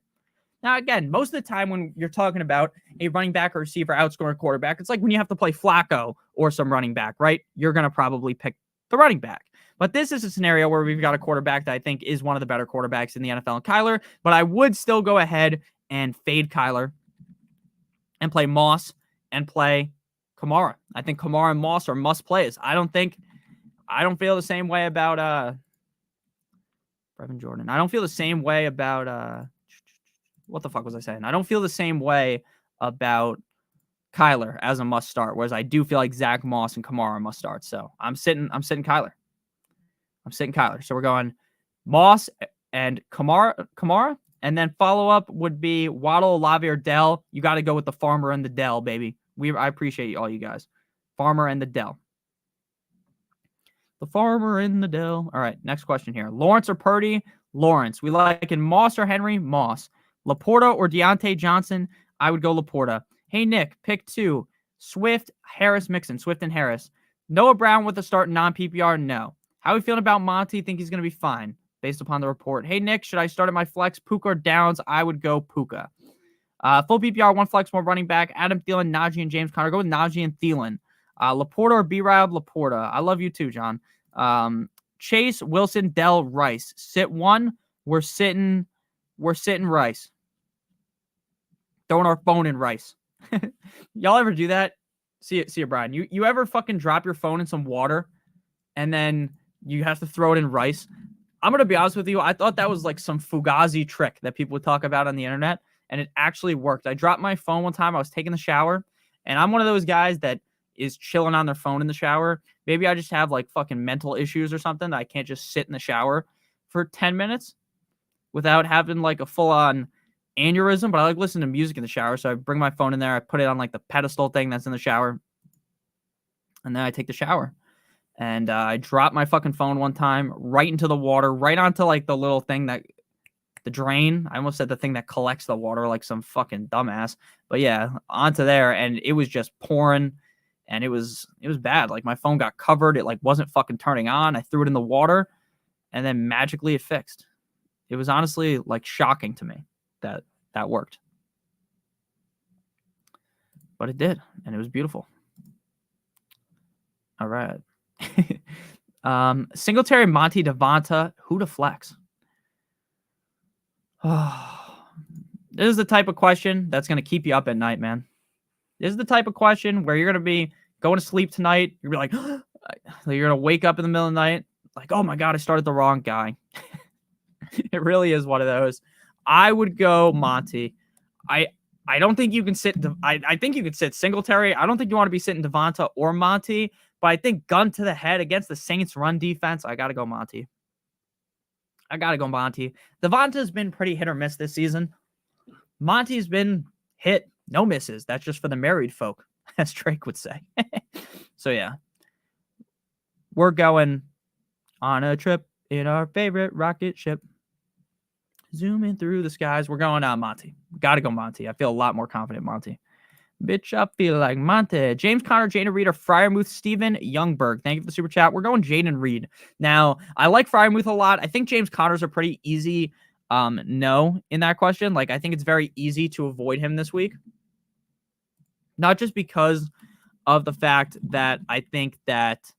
Now, again, most of the time when you're talking about a running back or receiver outscoring a quarterback, it's like when you have to play Flacco or some running back, right? You're going to probably pick the running back. But this is a scenario where we've got a quarterback that I think is one of the better quarterbacks in the NFL in Kyler, but I would still go ahead and fade Kyler and play Moss and play Kamara. I think Kamara and Moss are must plays. I don't feel the same way about Brevin Jordan. I don't feel the same way about what the fuck was I saying? I don't feel the same way about Kyler as a must start, whereas I do feel like Zach Moss and Kamara must start. So I'm sitting Kyler. So we're going Moss and Kamara, and then follow up would be Waddle, Olave, or Dell. You got to go with the Farmer and the Dell, baby. I appreciate all you guys. Farmer and the Dell. The Farmer and the Dell. All right, next question here. Lawrence or Purdy? Lawrence. We like in Moss or Henry? Moss. Laporta or Deontay Johnson? I would go Laporta. Hey, Nick, pick 2. Swift, Harris, Mixon. Swift and Harris. Noah Brown with a start in non-PPR? No. How are we feeling about Monty? Think he's going to be fine based upon the report. Hey, Nick, should I start at my flex? Puka or Downs? I would go Puka. Full PPR, 1 flex, 1 running back. Adam Thielen, Najee, and James Conner. Go with Najee and Thielen. Laporta or B-Rob? Laporta. I love you too, John. Chase, Wilson, Dell, Rice. Sit 1. We're sitting Rice. Throwing our phone in Rice. Y'all ever do that? See you, Brian. You ever fucking drop your phone in some water and then you have to throw it in rice? I'm going to be honest with you. I thought that was like some Fugazi trick that people would talk about on the internet, and it actually worked. I dropped my phone one time. I was taking the shower, and I'm one of those guys that is chilling on their phone in the shower. Maybe I just have like fucking mental issues or something that I can't just sit in the shower for 10 minutes without having like a full-on aneurysm, but I like listening to music in the shower, so I bring my phone in there, I put it on like the pedestal thing that's in the shower, and then I take the shower. And I dropped my fucking phone one time right into the water, right onto like the little thing that, the drain. I almost said the thing that collects the water like some fucking dumbass. But yeah, onto there, and it was just pouring, and it was bad. Like my phone got covered. It like wasn't fucking turning on. I threw it in the water, and then magically it fixed. It was honestly like shocking to me that worked. But it did, and it was beautiful. All right. Singletary, Monty, Devonta, who to flex? This is the type of question that's going to keep you up at night, man. This is the type of question where you're going to be going to sleep tonight. You're like, you're going to wake up in the middle of the night, like, oh my God, I started the wrong guy. It really is one of those. I would go Monty. I don't think you can sit. I think you could sit Singletary. I don't think you want to be sitting Devonta or Monty. But I think gun to the head against the Saints run defense, I got to go Monty. Devonta's been pretty hit or miss this season. Monty's been hit, no misses. That's just for the married folk, as Drake would say. So yeah, we're going on a trip in our favorite rocket ship. Zooming through the skies. We're going on Monty. Got to go Monty. I feel a lot more confident Monty. Bitch, I feel like Monte. James Conner, Jaden Reed, or Freiermuth, Steven Youngberg. Thank you for the super chat. We're going Jaden Reed. Now, I like Freiermuth a lot. I think James Conner's a pretty easy no in that question. Like, I think it's very easy to avoid him this week. Not just because of the fact that I think that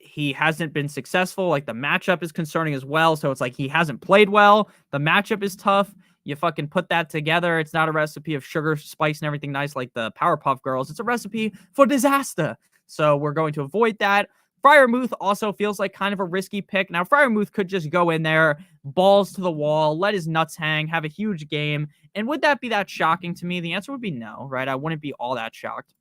he hasn't been successful. Like, the matchup is concerning as well. So it's like he hasn't played well. The matchup is tough. You fucking put that together. It's not a recipe of sugar, spice, and everything nice like the Powerpuff Girls. It's a recipe for disaster. So we're going to avoid that. Freiermuth also feels like kind of a risky pick. Now, Freiermuth could just go in there, balls to the wall, let his nuts hang, have a huge game. And would that be that shocking to me? The answer would be no, right? I wouldn't be all that shocked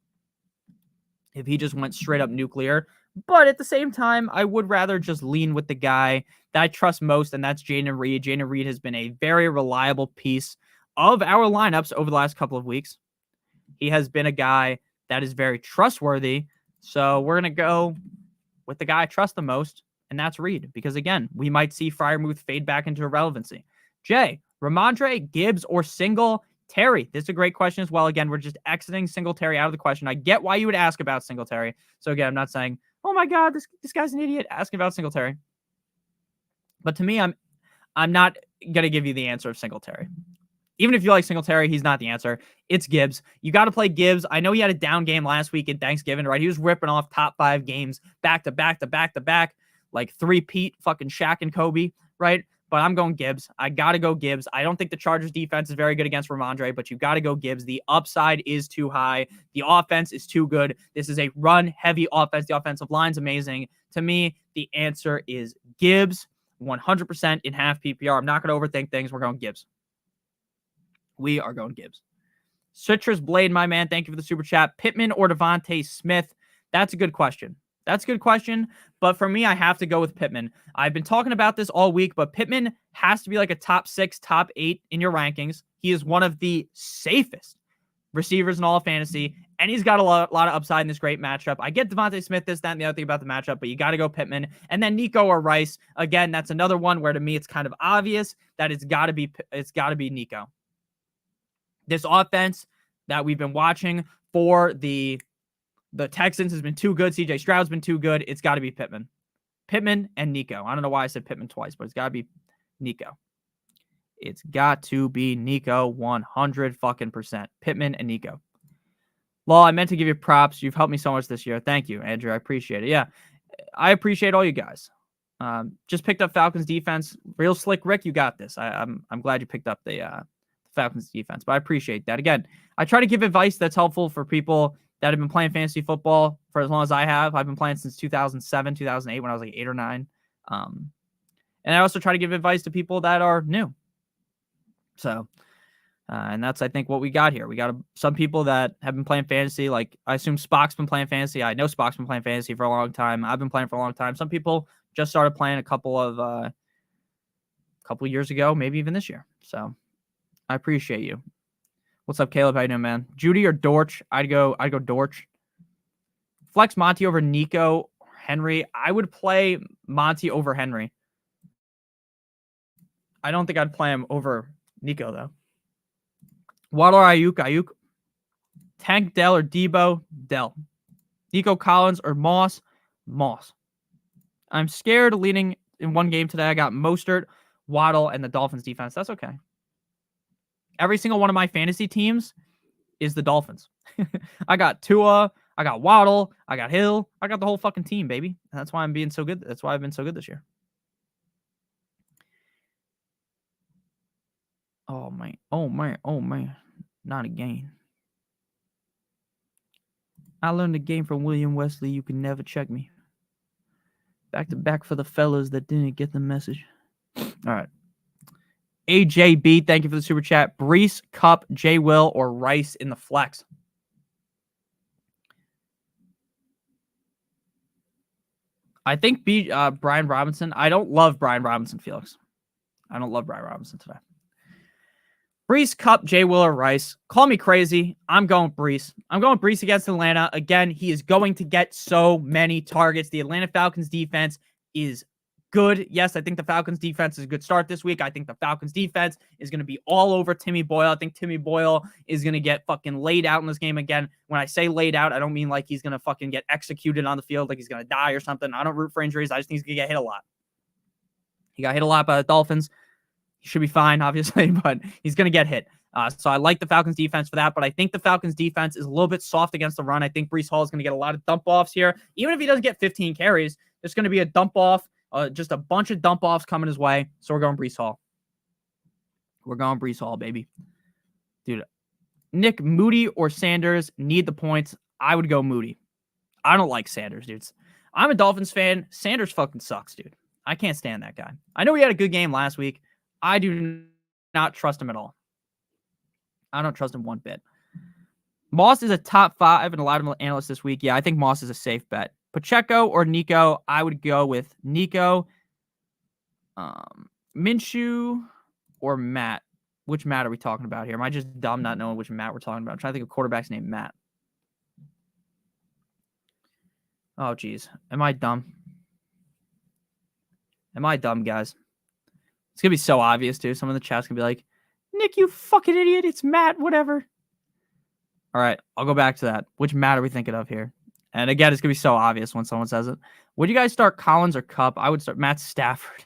if he just went straight up nuclear. But at the same time, I would rather just lean with the guy that I trust most, and that's Jaden Reed. Jaden Reed has been a very reliable piece of our lineups over the last couple of weeks. He has been a guy that is very trustworthy. So we're going to go with the guy I trust the most, and that's Reed. Because, again, we might see Freiermuth fade back into irrelevancy. Jay, Ramondre, Gibbs, or Singletary? This is a great question as well. Again, we're just exiting Singletary out of the question. I get why you would ask about Singletary. So, again, I'm not saying, oh, my God, this guy's an idiot asking about Singletary. But to me, I'm not going to give you the answer of Singletary. Even if you like Singletary, he's not the answer. It's Gibbs. You got to play Gibbs. I know he had a down game last week in Thanksgiving, right? He was ripping off top 5 games back to back to back to back, like 3-peat fucking Shaq and Kobe, right? But I'm going Gibbs. I got to go Gibbs. I don't think the Chargers defense is very good against Ramondre, but you got to go Gibbs. The upside is too high. The offense is too good. This is a run-heavy offense. The offensive line's amazing. To me, the answer is Gibbs, 100% in half PPR. I'm not going to overthink things. We're going Gibbs. We are going Gibbs. Citrus Blade, my man, thank you for the super chat. Pittman or Devontae Smith? That's a good question. But for me, I have to go with Pittman. I've been talking about this all week, but Pittman has to be like a top 6, top 8 in your rankings. He is one of the safest receivers in all of fantasy, and he's got a lot of upside in this great matchup. I get Devontae Smith, this, that, and the other thing about the matchup, but you got to go Pittman. And then Nico or Rice, again, that's another one where to me it's kind of obvious that it's got to be Nico. This offense that we've been watching for the Texans has been too good. CJ Stroud's been too good. It's got to be Pittman. Pittman and Nico. I don't know why I said Pittman twice, but it's got to be Nico. It's got to be Nico 100%. Pittman and Nico. Law, I meant to give you props. You've helped me so much this year. Thank you, Andrew. I appreciate it. Yeah, I appreciate all you guys. Just picked up Falcons defense. Real slick, Rick. You got this. I'm glad you picked up the Falcons defense, but I appreciate that. Again, I try to give advice that's helpful for people that have been playing fantasy football for as long as I have. I've been playing since 2007, 2008 when I was like 8 or 9. And I also try to give advice to people that are new. So, and that's, I think, what we got here. We got some people that have been playing fantasy. Like, I assume Spock's been playing fantasy. I know Spock's been playing fantasy for a long time. I've been playing for a long time. Some people just started playing a couple years ago, maybe even this year. So, I appreciate you. What's up, Caleb? How you doing, man? Judy or Dortch? I'd go Dortch. Flex Monty over Nico Henry. I would play Monty over Henry. I don't think I'd play him over Nico, though. Waddle or Ayuk? Tank Dell or Debo? Dell. Nico Collins or Moss? Moss. I'm scared of leading in one game today. I got Mostert, Waddle, and the Dolphins defense. That's okay. Every single one of my fantasy teams is the Dolphins. I got Tua, I got Waddle, I got Hill, I got the whole fucking team, baby. And that's why I'm being so good. That's why I've been so good this year. Oh man. Not again. I learned the game from William Wesley. You can never check me. Back to back for the fellas that didn't get the message. All right. AJB, thank you for the super chat. Brees, Cup, J. Will, or Rice in the flex? I think Brian Robinson. I don't love Brian Robinson, Felix. I don't love Brian Robinson today. Brees, Cup, J. Will, or Rice. Call me crazy. I'm going Brees. I'm going Brees against Atlanta. Again, he is going to get so many targets. The Atlanta Falcons defense is good. Yes, I think the Falcons defense is a good start this week. I think the Falcons defense is going to be all over Timmy Boyle. I think Timmy Boyle is going to get fucking laid out in this game again. When I say laid out, I don't mean like he's going to fucking get executed on the field, like he's going to die or something. I don't root for injuries. I just think he's going to get hit a lot. He got hit a lot by the Dolphins. He should be fine, obviously, but he's going to get hit. So I like the Falcons defense for that, but I think the Falcons defense is a little bit soft against the run. I think Breece Hall is going to get a lot of dump offs here. Even if he doesn't get 15 carries, there's going to be a dump off, just a bunch of dump offs coming his way. So we're going Breece Hall. We're going Breece Hall, baby. Dude, Nick, Moody or Sanders need the points. I would go Moody. I don't like Sanders, dudes. I'm a Dolphins fan. Sanders fucking sucks, dude. I can't stand that guy. I know he had a good game last week. I do not trust him at all. I don't trust him one bit. Moss is a top 5 in a lot of analysts this week. Yeah, I think Moss is a safe bet. Pacheco or Nico? I would go with Nico. Minshew or Matt? Which Matt are we talking about here? Am I just dumb not knowing which Matt we're talking about? I'm trying to think of quarterbacks named Matt. Oh, geez. Am I dumb? Am I dumb, guys? It's going to be so obvious, too. Some of the chat's going to be like, Nick, you fucking idiot. It's Matt, whatever. All right, I'll go back to that. Which Matt are we thinking of here? And again, it's going to be so obvious when someone says it. Would you guys start Collins or Kupp? I would start Matt Stafford.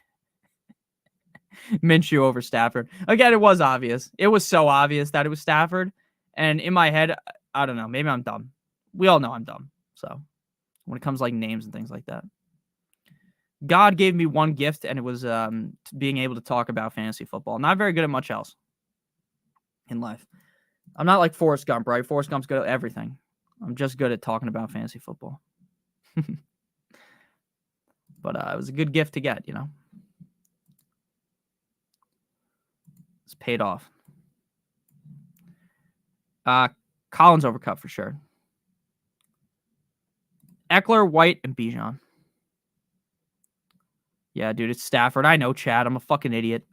Minshew over Stafford. Again, it was obvious. It was so obvious that it was Stafford. And in my head, I don't know. Maybe I'm dumb. We all know I'm dumb. So when it comes to like names and things like that. God gave me one gift, and it was being able to talk about fantasy football. Not very good at much else in life. I'm not like Forrest Gump, right? Forrest Gump's good at everything. I'm just good at talking about fantasy football. But it was a good gift to get, you know. It's paid off. Collins over Kupp for sure. Eckler, White, and Bijan. Yeah, dude, it's Stafford. I know, Chad. I'm a fucking idiot.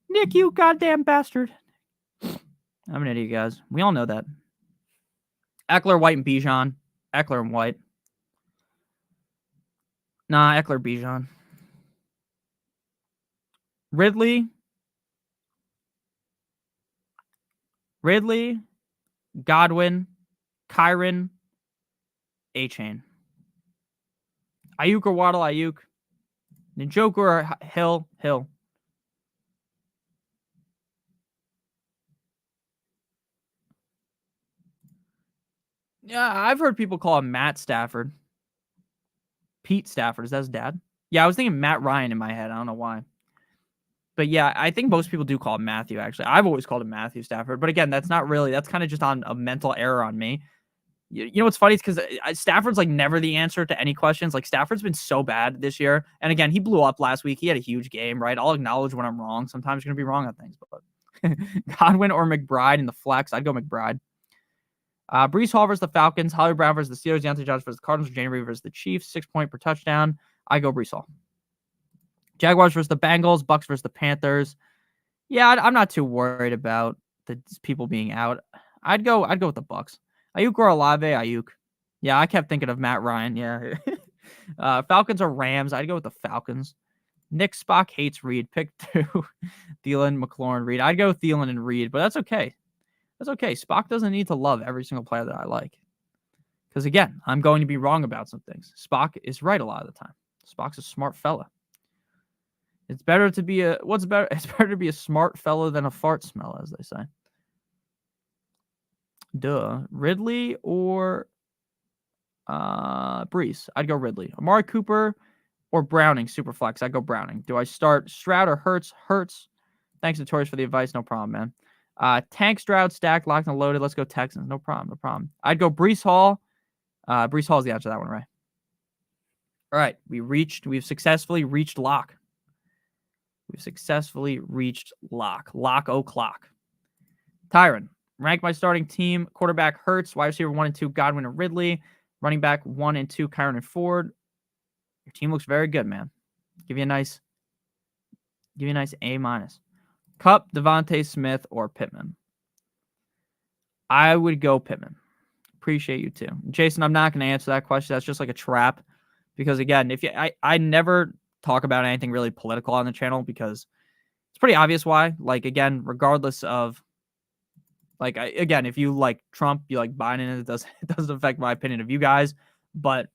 Nick, you goddamn bastard. I'm an idiot, guys. We all know that. Eckler, White, and Bijan. Eckler and White. Nah, Eckler, Bijan. Ridley, Godwin, Kyron, A-Chain. Ayuk or Waddle, Ayuk. Njoku or Hill. Yeah, I've heard people call him Matt Stafford. Pete Stafford. Is that his dad? Yeah, I was thinking Matt Ryan in my head. I don't know why. But yeah, I think most people do call him Matthew, actually. I've always called him Matthew Stafford. But again, that's not really, that's kind of just on a mental error on me. You know what's funny is because Stafford's like never the answer to any questions. Like Stafford's been so bad this year. And again, he blew up last week. He had a huge game, right? I'll acknowledge when I'm wrong. Sometimes you're going to be wrong on things. But Godwin or McBride in the flex, I'd go McBride. Breece Hall versus the Falcons, Hollywood Brown versus the Steelers, Deontay Johnson versus the Cardinals, January versus the Chiefs, 6 point per touchdown. I go Breece Hall. Jaguars versus the Bengals, Bucks versus the Panthers. Yeah, I'm not too worried about the people being out. I'd go with the Bucks. Ayuk or Olave? Ayuk. Yeah, I kept thinking of Matt Ryan. Yeah. Falcons or Rams? I'd go with the Falcons. Nick Spock hates Reed. Pick 2. Thielen, McLaurin, Reed. I'd go with Thielen and Reed, but that's okay. That's okay. Spock doesn't need to love every single player that I like. Because again, I'm going to be wrong about some things. Spock is right a lot of the time. Spock's a smart fella. It's better to be it's better to be a smart fella than a fart smell, as they say. Duh. Ridley or Breece? I'd go Ridley. Amari Cooper or Browning, Superflex? I'd go Browning. Do I start Stroud or Hurts? Hurts. Thanks, Notorious, for the advice. No problem, man. Tank, Stroud, stacked, locked, and loaded. Let's go Texans. No problem. I'd go Breece Hall. Breece Hall is the answer to that one, right? All right. We've successfully reached lock. Lock o'clock. Tyron. Rank my starting team. Quarterback Hurts. Wide receiver 1 and 2, Godwin and Ridley. Running back 1 and 2, Kyron and Ford. Your team looks very good, man. Give you a nice A-. Kupp, Devontae Smith, or Pittman. I would go Pittman. Appreciate you too. Jason, I'm not going to answer that question. That's just like a trap. Because again, I never talk about anything really political on the channel because it's pretty obvious why. Like, again, regardless of, like, again, if you like Trump, you like Biden, it doesn't affect my opinion of you guys. But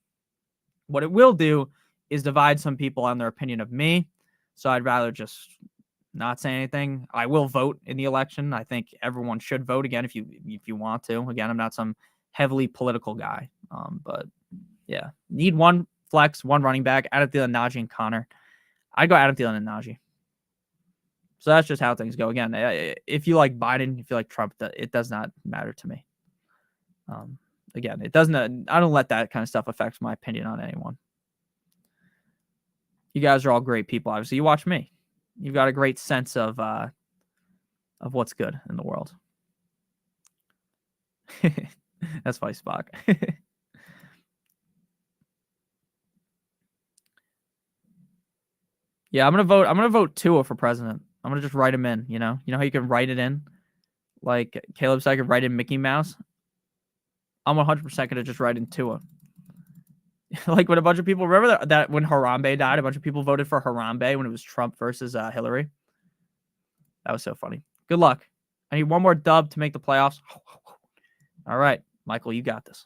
what it will do is divide some people on their opinion of me. So I'd rather just not say anything. I will vote in the election. I think everyone should vote again if you want to. Again, I'm not some heavily political guy. But yeah, need one flex, one running back. Adam Thielen, Najee, and Connor. I'd go Adam Thielen and Najee. So that's just how things go. Again, if you like Biden, if you like Trump, it does not matter to me. Again, it doesn't. I don't let that kind of stuff affect my opinion on anyone. You guys are all great people. Obviously, you watch me. You've got a great sense of what's good in the world. That's funny, Spock. Yeah, I'm gonna vote Tua for president. I'm gonna just write him in. You know how you can write it in, like Caleb said, I could write in Mickey Mouse. I'm 100% gonna just write in Tua. Like when a bunch of people remember that when Harambe died, a bunch of people voted for Harambe when it was Trump versus Hillary. That was so funny. Good luck. I need one more dub to make the playoffs. All right, Michael, you got this.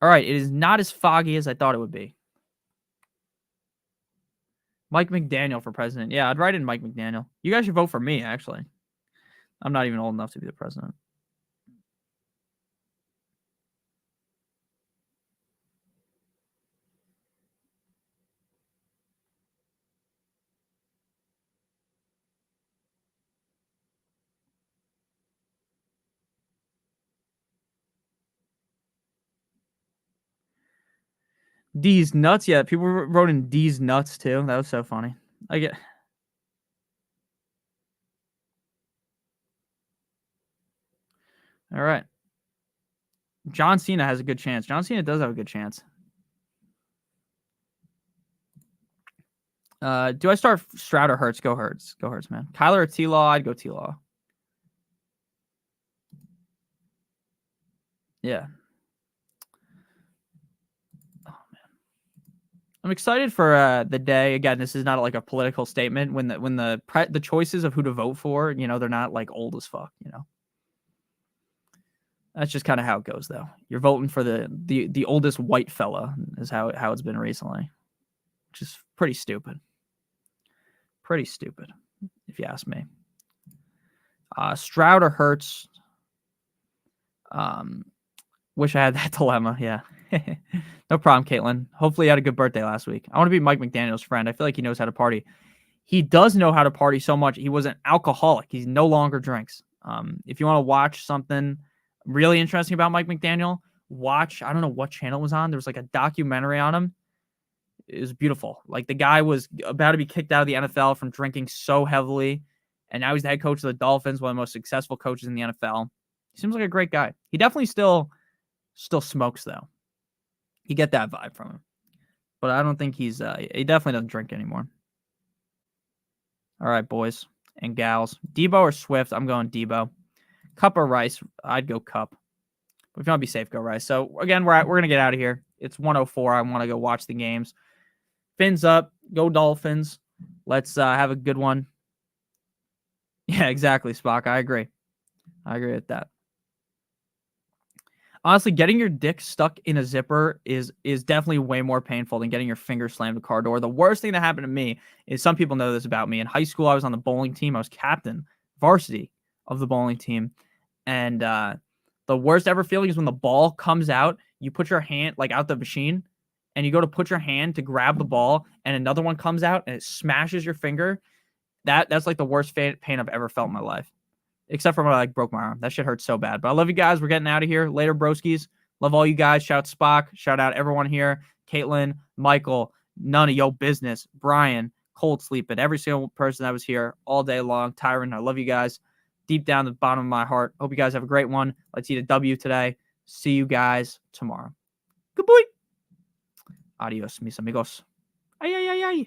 All right, it is not as foggy as I thought it would be. Mike McDaniel for president. Yeah, I'd write in Mike McDaniel. You guys should vote for me, actually. I'm not even old enough to be the president. D's nuts. Yeah, people wrote in D's nuts too. That was so funny. I get. All right. John Cena has a good chance. John Cena does have a good chance. Do I start Stroud or Hurts? Go Hurts. Go Hurts, man. Kyler or T-Law? I'd go T-Law. Yeah. Oh man, I'm excited for the day. Again, this is not like a political statement. When the choices of who to vote for, they're not like old as fuck. That's just kind of how it goes, though. You're voting for the oldest white fella is how it's been recently, which is pretty stupid. Pretty stupid, if you ask me. Stroud or Hurts? Wish I had that dilemma. Yeah. No problem, Caitlin. Hopefully you had a good birthday last week. I want to be Mike McDaniel's friend. I feel like he knows how to party. He does know how to party so much. He was an alcoholic. He no longer drinks. If you want to watch something really interesting about Mike McDaniel, I don't know what channel it was on. There was like a documentary on him. It was beautiful. Like the guy was about to be kicked out of the NFL from drinking so heavily. And now he's the head coach of the Dolphins, one of the most successful coaches in the NFL. He seems like a great guy. He definitely still smokes though. You get that vibe from him. But I don't think he definitely doesn't drink anymore. All right, boys and gals. Debo or Swift? I'm going Debo. Cup or Rice? I'd go Cup. But if you want to be safe, go Rice. So again, we're going to get out of here. It's 1:04. I want to go watch the games. Fins up. Go Dolphins. Let's have a good one. Yeah, exactly, Spock. I agree with that. Honestly, getting your dick stuck in a zipper is definitely way more painful than getting your finger slammed a car door. The worst thing that happened to me is, some people know this about me. In high school, I was on the bowling team. I was captain, varsity of the bowling team. And the worst ever feeling is when the ball comes out, you put your hand like out the machine and you go to put your hand to grab the ball and another one comes out and it smashes your finger. That's like the worst pain I've ever felt in my life. Except for when I broke my arm. That shit hurts so bad. But I love you guys. We're getting out of here. Later, broskies. Love all you guys. Shout Spock. Shout out everyone here. Caitlin, Michael, none of your business. Brian, Cold Sleeping. Every single person that was here all day long. Tyron, I love you guys. Deep down the bottom of my heart. Hope you guys have a great one. Let's eat a W today. See you guys tomorrow. Good boy. Adios, mis amigos. Ay, ay, ay, ay.